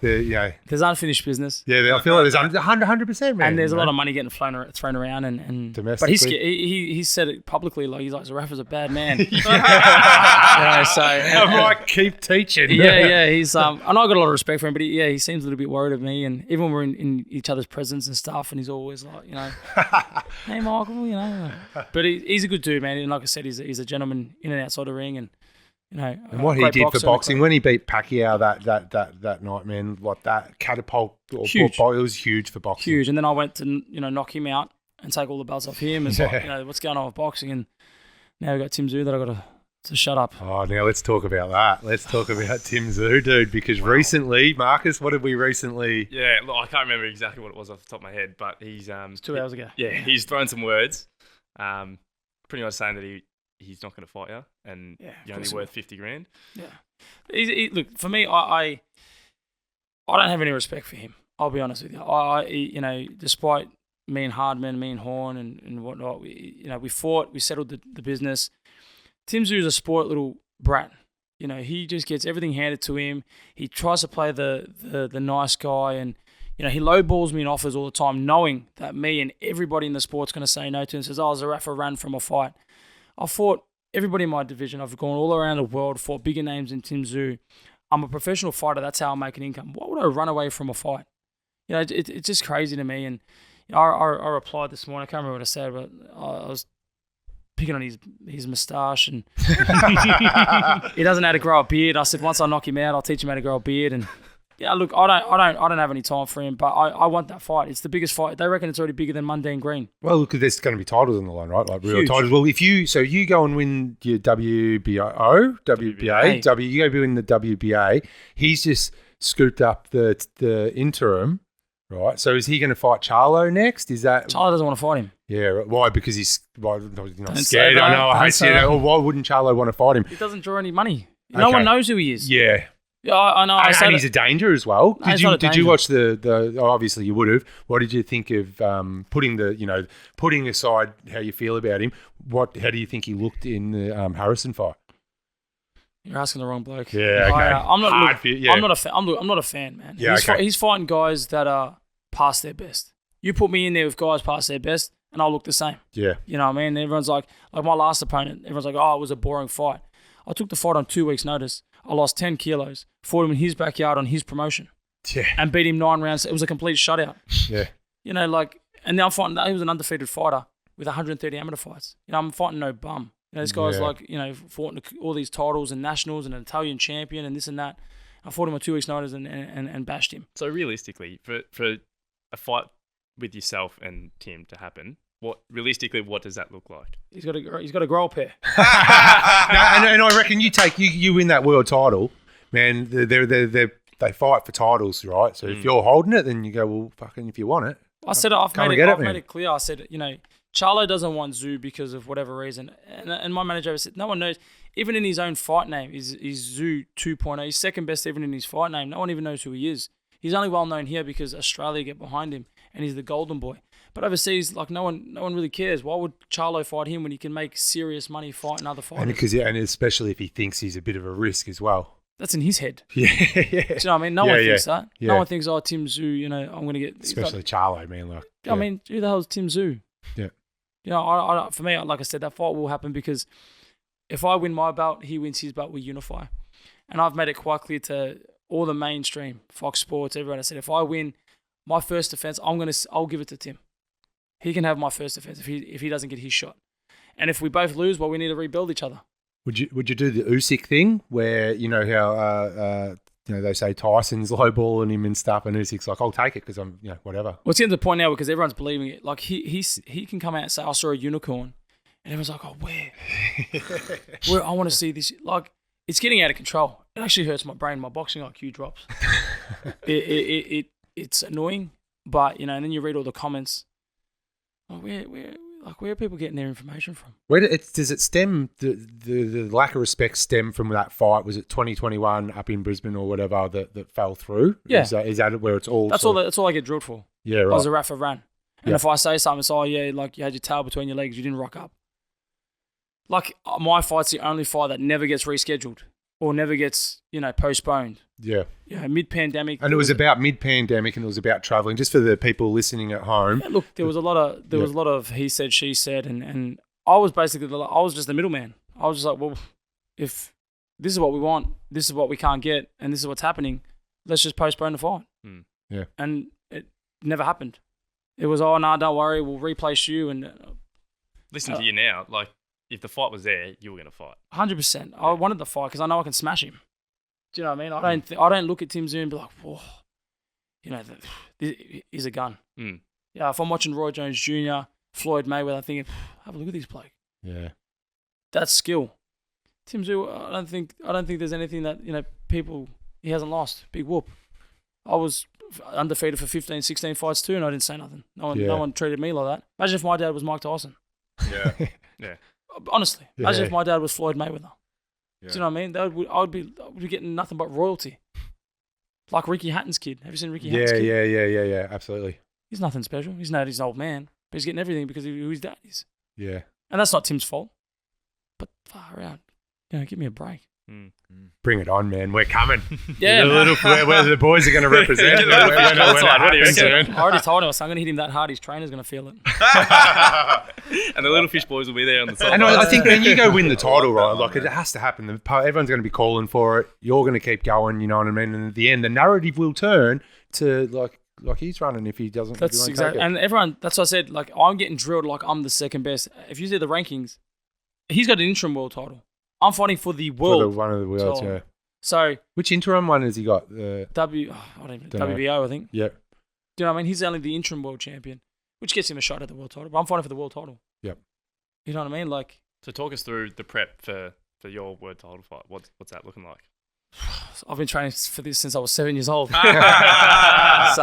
there's unfinished business. Yeah, I feel like there's 100%, man. And there's a lot of money getting thrown around and domestically. But he said it publicly, like he's like, Zarafa's a bad man. So I might keep teaching. Yeah. He's and I got a lot of respect for him, but he seems a little bit worried of me, and even when we're in each other's presence and stuff, and he's always like, you know, hey Michael, you know. But he's a good dude, man, and like I said, he's a gentleman in and outside the ring, and. You know, and what he did for boxing when he beat Pacquiao that night, man, like that catapult or it was huge for boxing. Huge. And then I went to knock him out and take all the belts off him. And like, what's going on with boxing? And now we've got Tim Tszyu that I got to shut up. Oh, now let's talk about that. Let's talk about Tim Tszyu, dude, because recently, Marcus, what did we recently? Yeah, look, I can't remember exactly what it was off the top of my head, but he's it's 2 hours ago. Yeah, he's thrown some words, pretty much saying that he's not going to fight you, and you're only worth $50,000. Yeah. Look, for me, I don't have any respect for him. I'll be honest with you. Despite me and Hardman, me and Horn, and whatnot, we fought, we settled the business. Tim Tszyu is a sport little brat. You know, he just gets everything handed to him. He tries to play the nice guy, and you know, he lowballs me in offers all the time, knowing that me and everybody in the sport's going to say no to him. Says, Zerafa ran from a fight. I fought everybody in my division. I've gone all around the world, fought bigger names than Tim Tszyu. I'm a professional fighter. That's how I make an income. Why would I run away from a fight? You know, it's just crazy to me. And you know, I replied this morning. I can't remember what I said, but I was picking on his moustache, and he doesn't know how to grow a beard. I said, once I knock him out, I'll teach him how to grow a beard. And yeah, look, I don't have any time for him, but I want that fight. It's the biggest fight. They reckon it's already bigger than Mundine Green. Well, look, there's going to be titles on the line, right? Like real Huge. titles. Well, you go and win your WBA, you go win the WBA. He's just scooped up the interim Right. So is he going to fight Charlo next? Is that Charlo doesn't want to fight him. Yeah. Right. Why? Because he's not Don't say scared. I that. know. I Don't hate say it. that. Or why wouldn't Charlo want to fight him? He doesn't draw any money. No Okay. one knows who he is. Yeah. Yeah, I know. I And said he's it. a danger as well. No, he's not a Did you danger. watch the? Obviously you would have. What did you think of putting aside how you feel about him? How do you think he looked in the Harrison fight? You're asking the wrong bloke. Yeah, okay. I'm not. Hard Look, for you, yeah. I'm not a fan. I'm not a fan, man. Yeah, okay. He's fighting guys that are past their best. You put me in there with guys past their best, and I'll look the same. Yeah. You know what I mean? Everyone's like my last opponent. Everyone's like, oh, it was a boring fight. I took the fight on 2 weeks' notice. I lost 10 kilos. Fought him in his backyard on his promotion. Yeah. And beat him 9 rounds. It was a complete shutout. Yeah. You know, like, and now I'm fighting. He was an undefeated fighter with 130 amateur fights. You know, I'm fighting no bum. You know, this guy's fought all these titles and nationals and an Italian champion and this and that. I fought him on 2 weeks' notice and bashed him. So realistically, for a fight with yourself and Tim to happen, what does that look like? He's got a grow pair. No, and I reckon you win that world title, man. They fight for titles, right? So if you're holding it, then you go, well, fucking, if you want it. I've made it clear. I said, you know, Charlo doesn't want Tszyu because of whatever reason. And my manager ever said, no one knows. Even in his own fight name, is Tszyu 2.0. He's second best even in his fight name. No one even knows who he is. He's only well known here because Australia get behind him and he's the golden boy. But overseas, like no one really cares. Why would Charlo fight him when he can make serious money fighting other fighters? And especially if he thinks he's a bit of a risk as well. That's in his head. Yeah. Do you know what I mean? No one thinks that. Yeah. No one thinks, oh, Tim Tszyu, you know, I'm going to get... Especially Charlo, man. Like, I mean, who the hell is Tim Tszyu? Yeah. You know, for me, like I said, that fight will happen because if I win my belt, he wins his belt, we unify. And I've made it quite clear to all the mainstream, Fox Sports, everyone. I said, if I win my first defense, I'll give it to Tim. He can have my first defense if he doesn't get his shot. And if we both lose, well, we need to rebuild each other. Would you do the Usyk thing where, you know, how they say Tyson's lowballing him and stuff, and Usyk's like, I'll take it because I'm, you know, whatever. Well, it's getting to the point now because everyone's believing it. Like he can come out and say, I saw a unicorn, and everyone's like, oh, where? Where? I want to see this. Like, it's getting out of control. It actually hurts my brain. My boxing IQ drops. It's annoying, but you know, and then you read all the comments. Oh, where are people getting their information from? Does it stem, the lack of respect stem from that fight? Was it 2021 up in Brisbane or whatever that fell through? Yeah. Is that where it's all? That's all I get drilled for. Yeah, right. I was a Zerafa ran. And if I say something, it's, oh yeah, like you had your tail between your legs, you didn't rock up. Like my fight's the only fight that never gets rescheduled or never gets, you know, postponed. Yeah. Yeah, mid-pandemic. And it was about mid-pandemic and it was about travelling. Just for the people listening at home. Yeah, look, there was a lot of he said, she said, and I was basically just the middleman. I was just like, well, if this is what we want, this is what we can't get, and this is what's happening, let's just postpone the fight. Yeah. And it never happened. It was, oh, no, don't worry, we'll replace you. And listen to you now, like, if the fight was there, you were going to fight. 100%. I wanted the fight because I know I can smash him. Do you know what I mean? I don't look at Tim Tszyu and be like, whoa, you know, he's a gun. Yeah, if I'm watching Roy Jones Jr., Floyd Mayweather, I'm thinking, have a look at this bloke. Yeah. That's skill. Tim Tszyu, I don't think there's anything that, you know, he hasn't lost. Big whoop. I was undefeated for 15, 16 fights too, and I didn't say nothing. No one treated me like that. Imagine if my dad was Mike Tyson. Yeah. Yeah. Honestly, imagine if my dad was Floyd Mayweather. Yeah. Do you know what I mean? I would be getting nothing but royalty. Like Ricky Hatton's kid. Have you seen Ricky Hatton's kid? Yeah, absolutely. He's nothing special. He's not his old man, but he's getting everything because of who his dad is. Yeah. And that's not Tim's fault. But far out. You know, give me a break. Bring it on, man. We're coming. Yeah, where the boys are going to represent. What do you reckon? I already told him, I'm going to hit him that hard. His trainer's going to feel it. And the little fish boys will be there on the side. And I think when you go win the title, right, like it has to happen. Everyone's going to be calling for it. You're going to keep going, you know what I mean? And at the end, the narrative will turn to like he's running if he doesn't. That's exactly. And everyone, that's what I said. Like, I'm getting drilled like I'm the second best. If you see the rankings, he's got an interim world title. I'm fighting for the world. One of the worlds, title. Yeah. So, which interim one has he got? WBO, I think. Yeah. Do you know what I mean? He's only the interim world champion, which gets him a shot at the world title. But I'm fighting for the world title. Yep. You know what I mean? Like. So talk us through the prep for your world title fight. What's that looking like? I've been training for this since I was 7 years old. So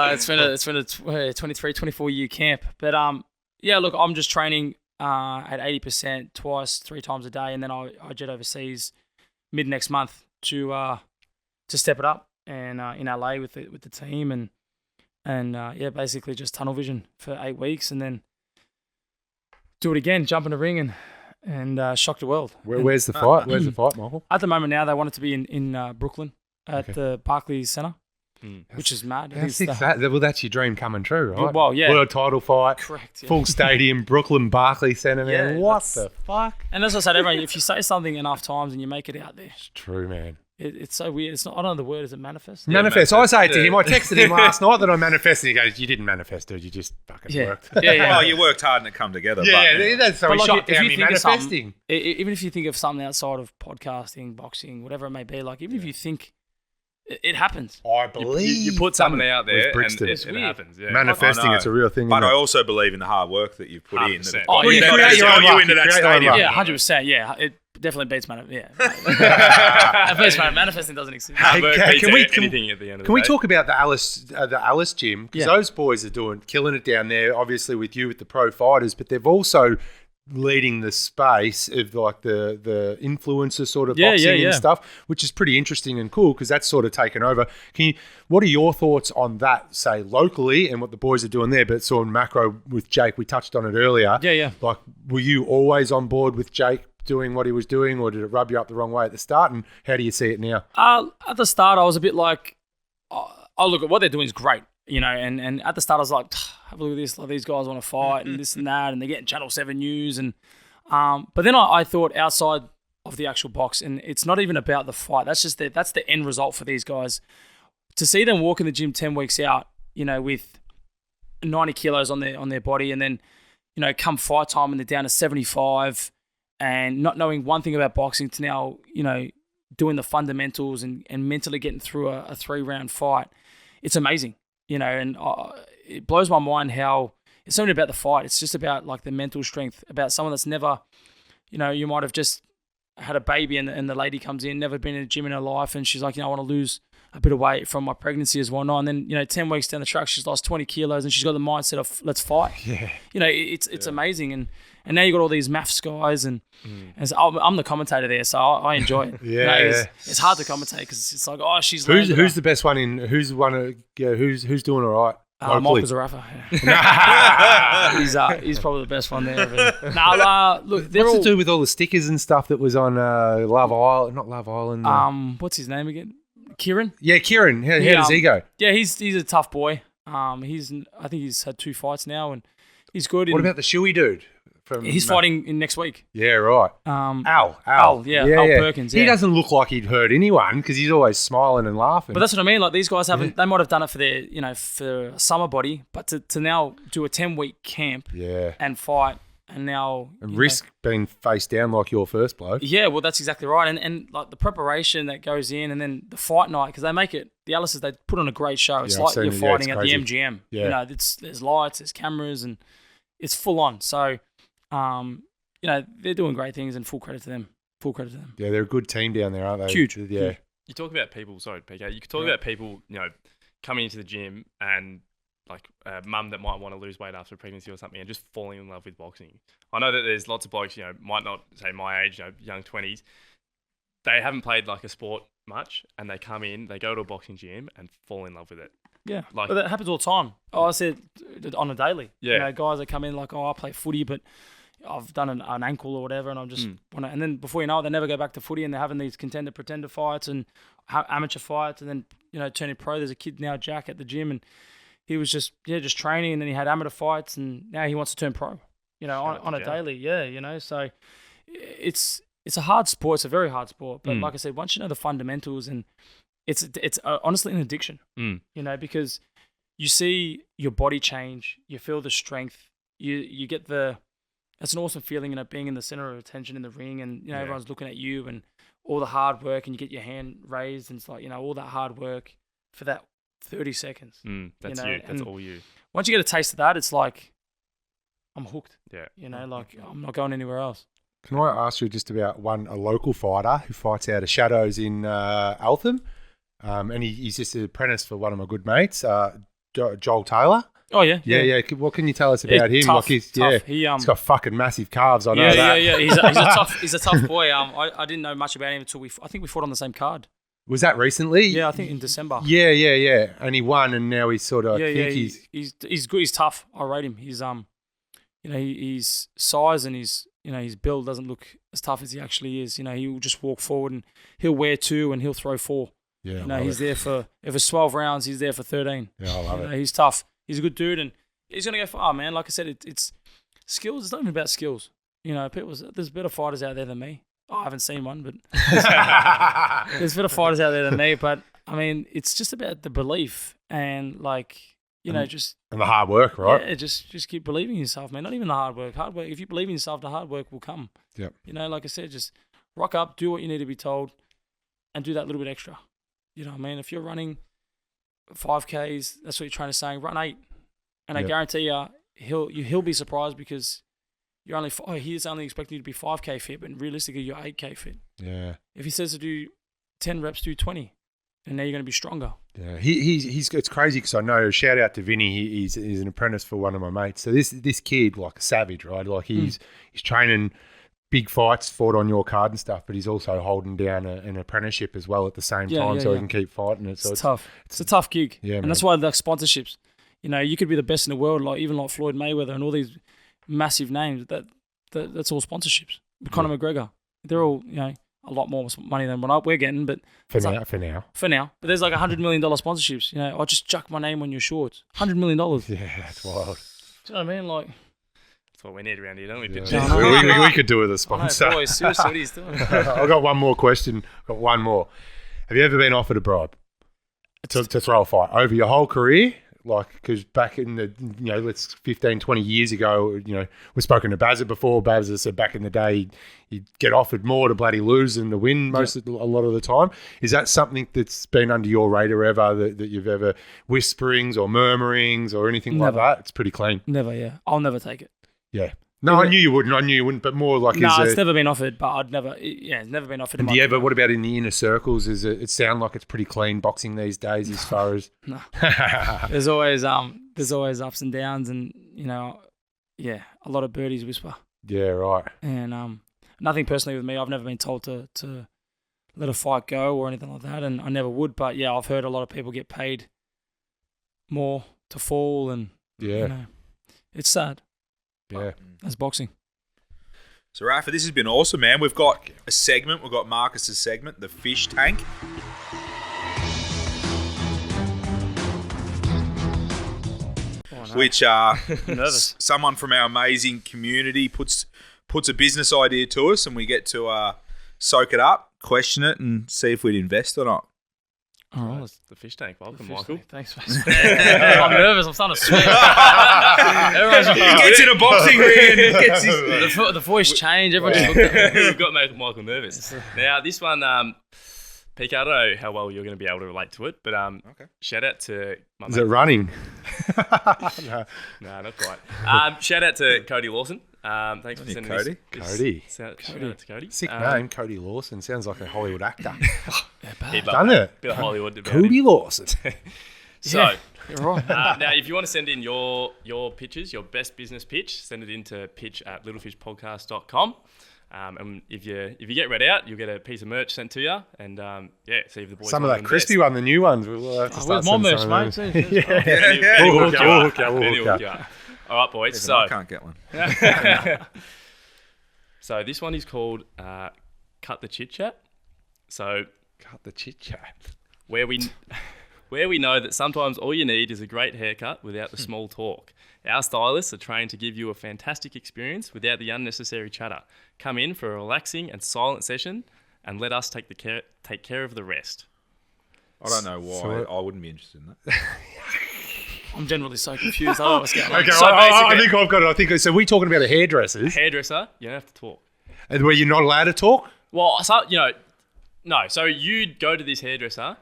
it's been a 23, 24 year camp. But yeah, look, I'm just training at 80% twice, 3 times a day, and then I jet overseas mid next month to step it up and in LA with the team and yeah, basically just tunnel vision for 8 weeks and then do it again, jump in the ring and shock the world. Where's the fight? Where's the fight, Michael? At the moment now, they want it to be in Brooklyn at the Barclays Center, which is mad. Well, that's your dream coming true, right? Well, yeah. World title fight. Correct. Yeah. Full stadium, Brooklyn, Barclays Center, man. Yeah, what the fuck? And as I said, everyone, if you say something enough times and you make it out there. It's true, man. It's so weird. It's not. I don't know the word. Is it manifest? Manifest. I say it to him. I texted him last night that I manifested. He goes, "You didn't manifest, dude. You just fucking worked." Yeah. Well, you worked hard and it come together. Yeah, that's so he shot down me manifesting. Even if you think of something outside of podcasting, boxing, whatever it may be, like even if you think it happens. I believe you put something out there and it's it weird. happens. Yeah. Manifesting, it's a real thing. But I also believe in the hard work that you've put in. 100%. Oh, you create your own luck. into that You create your own stadium. luck. Yeah, 100%. Yeah, it definitely beats At least manifesting doesn't exist. Hard work beats can we anything at the end of Can the we day. talk about the Ellis Gym? Because those boys are killing it down there, obviously with you with the pro fighters, but they've also leading the space of like the influencer sort of boxing and stuff, which is pretty interesting and cool because that's sort of taken over. What are your thoughts on that, say locally and what the boys are doing there, but sort of macro with Jake? We touched on it earlier. Yeah. Like, were you always on board with Jake doing what he was doing, or did it rub you up the wrong way at the start? And how do you see it now? At the start, I was a bit like, oh, look, what they're doing is great, you know. And at the start, I was like, have a look at this. Like these guys want to fight and this and that, and they're getting Channel 7 news. And but then I thought outside of the actual box, and it's not even about the fight. That's just that's the end result for these guys. To see them walk in the gym 10 weeks out, you know, with 90 kilos on their body, and then, you know, come fight time and they're down to 75. And not knowing one thing about boxing to now, you know, doing the fundamentals and mentally getting through a 3-round fight, it's amazing, you know, and it blows my mind how it's not even about the fight. It's just about like the mental strength, about someone that's never, you know, you might have just had a baby and the lady comes in, never been in a gym in her life, and she's like, you know, I want to lose a bit of weight from my pregnancy as well. And then, you know, 10 weeks down the track, she's lost 20 kilos and she's got the mindset of let's fight. Yeah. You know, it's amazing. And now you got all these maths guys and so I'm the commentator there, so I enjoy it. Yeah, you know, it's hard to commentate because it's like, oh, she's who's the best one in who's doing all right? Michael Zerafa. Yeah. He's probably the best one there. Look, what's to do with all the stickers and stuff that was on Love Island? Not Love Island. What's his name again? Kieran. Yeah, Kieran. How does he go? Yeah, he's a tough boy. I think he's had 2 fights now and he's good. What about the Shuey dude? He's fighting in next week. Yeah, right. Al. Al Perkins. Yeah. He doesn't look like he'd hurt anyone because he's always smiling and laughing. But that's what I mean. Like these guys haven't. They might have done it for their, you know, for a summer body, but to now do a 10-week camp. And fight. And now risk being face down like your first bloke. Yeah, well, that's exactly right. And like the preparation that goes in, and then the fight night, because they make it. The Ellis, they put on a great show. It's like you're fighting at the MGM. Yeah. You know, there's lights, there's cameras, and it's full on. So, you know, they're doing great things, and full credit to them. Yeah, they're a good team down there, aren't they? Huge. Yeah. You talk about people. Sorry, PK. You could talk about people. You know, coming into the gym and like a mum that might want to lose weight after pregnancy or something and just falling in love with boxing. I know that there's lots of blokes, you know, might not say my age, you know, young 20s. They haven't played like a sport much and they come in, they go to a boxing gym and fall in love with it. Yeah, like, but that happens all the time. I said on a daily. Yeah. You know, guys that come in like, oh, I play footy, but I've done an ankle or whatever, and I'm just want to. And then before you know it, they never go back to footy, and they're having these contender-pretender fights and amateur fights, and then, you know, turning pro. There's a kid now, Jack, at the gym, and he was just training, and then he had amateur fights, and now he wants to turn pro. You know, on a daily. Yeah, you know, so it's a hard sport. It's a very hard sport, but like I said, once you know the fundamentals, and it's honestly an addiction. You know, because you see your body change, you feel the strength, you get the. It's an awesome feeling, you know, being in the center of attention in the ring, and, you know, everyone's looking at you and all the hard work, and you get your hand raised, and it's like, you know, all that hard work for that 30 seconds. That's you know? you. That's all you. Once you get a taste of that, it's like, I'm hooked. Yeah. You know, like I'm not going anywhere else. Can I ask you just about a local fighter who fights out of shadows in Eltham? And he's just an apprentice for one of my good mates, Joel Taylor. Oh, yeah. Yeah. What can you tell us about him? Tough, he's tough. He's got fucking massive calves. I know that. Yeah. He's a tough boy. I didn't know much about him until I think we fought on the same card. Was that recently? Yeah, I think in December. Yeah. And he won, and now he's sort of. He's good. He's tough. I rate him. He's his size and his build doesn't look as tough as he actually is. He'll just walk forward and he'll wear 2 and he'll throw 4. Yeah, he's there for if it's 12 rounds, he's there for 13. Yeah, I love it. He's tough. He's a good dude, and he's gonna go far, man. Like I said, it's skills. It's not even about skills. There's better fighters out there than me. I haven't seen one, but there's better fighters out there than me. But I mean, it's just about the belief and just and the hard work, right? Yeah, just keep believing in yourself, man. Not even the hard work. Hard work. If you believe in yourself, the hard work will come. Yep. Like I said, just rock up, do what you need to be told, and do that little bit extra. You know what I mean? If you're running 5Ks, that's what your trainer's saying. Run 8, and I guarantee he'll be surprised because he's only expecting you to be 5K fit, but realistically you're 8K fit. Yeah. If he says to do 10 reps, do 20, and now you're going to be stronger. Yeah, it's crazy because I know. Shout out to Vinny. He's an apprentice for one of my mates. So this kid, like a savage, right? Like he's training big fights, fought on your card and stuff, but he's also holding down an apprenticeship as well at the same time, so he can keep fighting it. So it's tough. It's a tough gig, yeah, and that's why the sponsorships. You could be the best in the world, like Floyd Mayweather and all these massive names. That's all sponsorships. Conor McGregor, they're all a lot more money than what we're getting, but for now. But there's like $100 million sponsorships. I'll just chuck my name on your shorts. $100 million. Yeah, that's wild. Do you know what I mean? Like. That's what we need around here, don't we? Yeah. We could do with a sponsor. Boys, seriously, what he's doing. I've got one more question. I've got one more. Have you ever been offered a bribe to throw a fight over your whole career? Like, because back in the, 15, 20 years ago, we've spoken to Bazza before. Bazza said back in the day, you'd get offered more to bloody lose than to win a lot of the time. Is that something that's been under your radar ever, that you've ever whisperings or murmurings or anything like that? It's pretty clean. Never, yeah. I'll never take it. Yeah. No, I knew you wouldn't, but more like... it's never been offered, but I'd never... Yeah, it's never been offered. But what about in the inner circles? It sound like it's pretty clean boxing these days as far as... No. There's always ups and downs and, a lot of birdies whisper. Yeah, right. And nothing personally with me. I've never been told to let a fight go or anything like that, and I never would. But, yeah, I've heard a lot of people get paid more to fall and, it's sad. Yeah. That's boxing. So, Rafa, this has been awesome, man. We've got a segment. We've got Marcus's segment, the fish tank. Which someone from our amazing community puts a business idea to us, and we get to soak it up, question it, and see if we'd invest or not. All right. That's the fish tank. Welcome, Michael. Thanks, mate. I'm nervous. I'm starting to sweat. He gets in a boxing ring and gets his... The voice change. Everyone just looked at me. We've got Michael nervous. Now, this one, PK, I don't know how well you're going to be able to relate to it, but shout out to... Is it running? No, not quite. Shout out to Cody Lawson. Thanks for sending Cody. Shout out to Cody. Sick name, Cody Lawson. Sounds like a Hollywood actor. He'd love Done that. it. Bit of Hollywood about Cody him. Lawson. So, you're right. now, if you want to send in your pitches, your best business pitch, send it in to pitch@littlefishpodcast.com. And if you get read out, you'll get a piece of merch sent to you, and see if the boys. Some of that crispy one, the new ones. We'll have to start more merch, sending mate. We'll hook you up. All right, boys. Even So I can't get one. So this one is called Cut the Chit Chat. So Cut the chit chat. where we know that sometimes all you need is a great haircut without the small talk. Our stylists are trained to give you a fantastic experience without the unnecessary chatter. Come in for a relaxing and silent session, and let us take care of the rest. I don't know why. I wouldn't be interested in that. I'm generally so confused. I don't know what's going on. Okay, So I think I've got it. So we're talking about a hairdressers, Hairdresser, you don't have to talk. and where you're not allowed to talk. Well, so, no. So you'd go to this hairdresser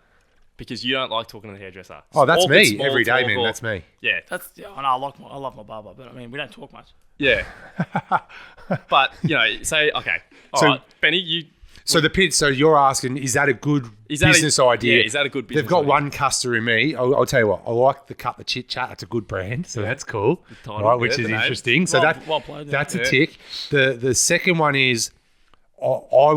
because you don't like talking to the hairdresser. Oh, that's Awkward me small every day, talk man. or- That's me. Yeah. I love my barber, but I mean, we don't talk much. Yeah. But, say, okay. All So- right, Benny, you... So so you're asking, is that a good business idea? Yeah, is that a good business They've got idea? one customer in me. I'll tell you what, I like the Cut the Chit Chat. It's a good brand, so that's cool, title, right? Which yeah, is the name. interesting. So Well played, yeah. that's a tick. The second one is, I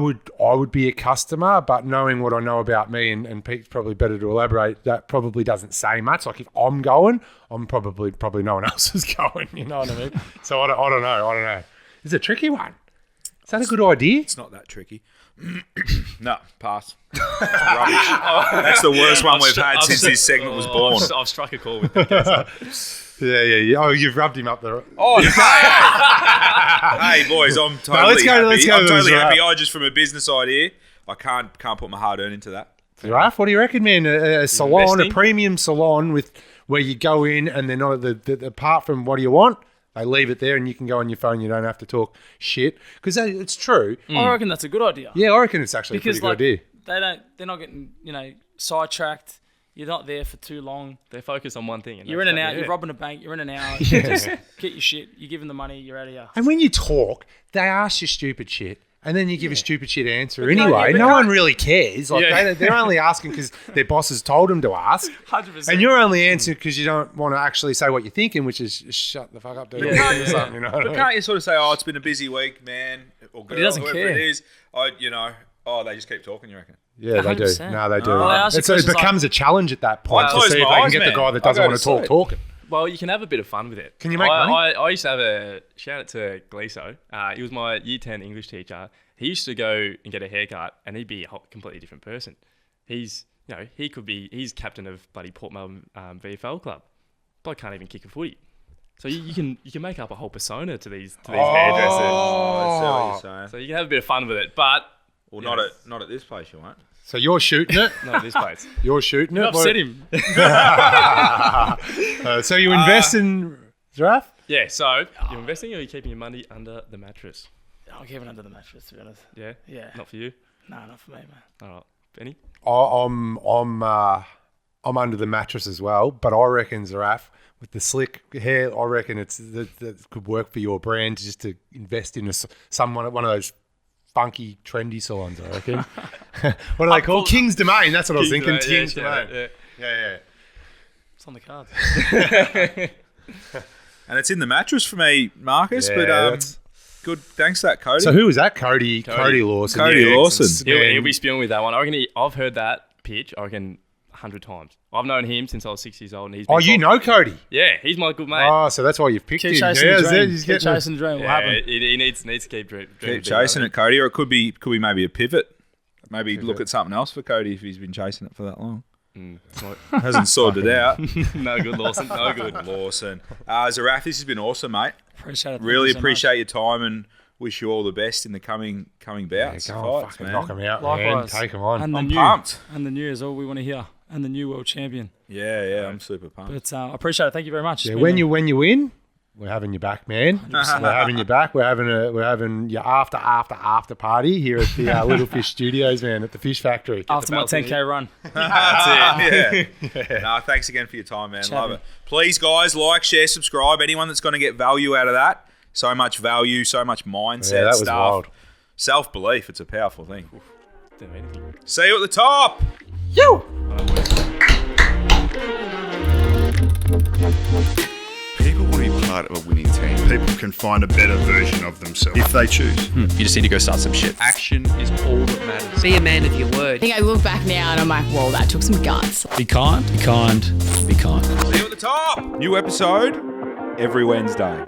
would be a customer, but knowing what I know about me, and Pete's probably better to elaborate, that probably doesn't say much. Like if I'm going, I'm probably no one else is going. You know what I mean? So I don't know. It's a tricky one. Is that a good idea? It's not that tricky. No, pass. Rubbish. That's the worst one we've had since this segment was born. I've struck a call with the guest. Yeah. Oh, you've rubbed him up there. Oh, hey boys, I'm totally let's go happy. to I'm the totally Zerafa. happy. I just from a business idea, I can't put my hard earn into that. Zerafa, what do you reckon, man? A salon, Investing? a premium salon where you go in and they're not apart from what do you want, they leave it there and you can go on your phone. You don't have to talk shit because it's true. I reckon that's a good idea. Yeah, I reckon it's actually Because a pretty good idea. they're not getting sidetracked. You're not there for too long. They're focused on one thing. And You're in that's and out. exactly You're it. robbing a bank. You're in and out. Just get your shit. You give them the money. You're out of here. And when you talk, they ask you stupid shit. And then you give a stupid shit answer can't- anyway. yeah, but No can't- one really cares. Like Yeah. they're only asking because their bosses told them to ask. 100%. And you're only answering because you don't want to actually say what you're thinking, which is shut the fuck up, dude. Yeah. Or something, you know what I But mean? can't you sort of say, "Oh, it's been a busy week, man," or girl, he doesn't whoever care. it is. They just keep talking. You reckon? Yeah, they do. 100%. No, they do. Oh, they ask you It questions becomes a challenge at that point I'll to close see if my they can eyes, get the man. guy that I'll doesn't go want to to talk sleep. talking. Well, you can have a bit of fun with it. Can you make money? I used to have a shout out to Gleeso. He was my year 10 English teacher. He used to go and get a haircut, and he'd be a completely different person. He's captain of bloody Port Melbourne VFL club, but I can't even kick a footy. So you can make up a whole persona to these hairdressers. Oh, I see what you're saying. So you can have a bit of fun with it, but Well, you know, not at this place, you won't. So you're shooting it. not at this place. You're shooting it. upset him. So you invest in Zerafa? Yeah. So you're investing, or you're keeping your money under the mattress? I'll keep it under the mattress, to be honest. Yeah. Yeah. Not for you. Nah, not for me, man. All right, Benny. I'm under the mattress as well, but I reckon Zerafa with the slick hair, I reckon that could work for your brand just to invest in one of those funky, trendy salons. I reckon. What are they called? King's Domain. That's what I was thinking. King's Domain. Yeah. It's on the cards. And it's in the mattress for me, Marcus. Yeah, but that's- good. Thanks for that, Cody. So who was that? Cody Lawson. Cody Yeah, Lawson. excellent. He'll be spewing with that one. I reckon I've heard that pitch, I reckon, 100 times. I've known him since I was 6 years old. And he's been You know Cody? Yeah, he's my good mate. Oh, so that's why you've picked Keep him. chasing Yeah, the dream. he's Keep getting chasing the dream. What yeah, happened? he needs to keep dreaming. Keep chasing it, Cody, or it could be maybe a pivot. Maybe look at something else for Cody if he's been chasing it for that long. Hasn't sorted it out. No good, Lawson. No good. Lawson. Zerafa, this has been awesome, mate. Appreciate it. Thank Really you so appreciate much. your time and wish you all the best in the coming bouts. Go on, fights, fucking man. knock him out, man. Likewise. Take him on. And the I'm new, pumped. And the new is all we want to hear. And the new world champion. Yeah, I'm super pumped. But I appreciate it. Thank you very much. Yeah, It's when been you win, we're having you back, man. We're having you back. We're having your after party here at the Little Fish Studios, man, at the Fish Factory. after my balcony. 10K run. That's it. Yeah. No, thanks again for your time, man. Love Chatting. it. Please, guys, like, share, subscribe. Anyone that's going to get value out of that, so much value, so much mindset Yeah, that was stuff. wild. Self-belief, it's a powerful thing. Don't know anything. See you at the top. People want to be part of a winning team. People can find a better version of themselves if they choose. You just need to go start some shit. Action is all that matters. Be a man of your word. I think I look back now and I'm like, whoa, that took some guts. Be kind, be kind, be kind. See you at the top. New episode every Wednesday.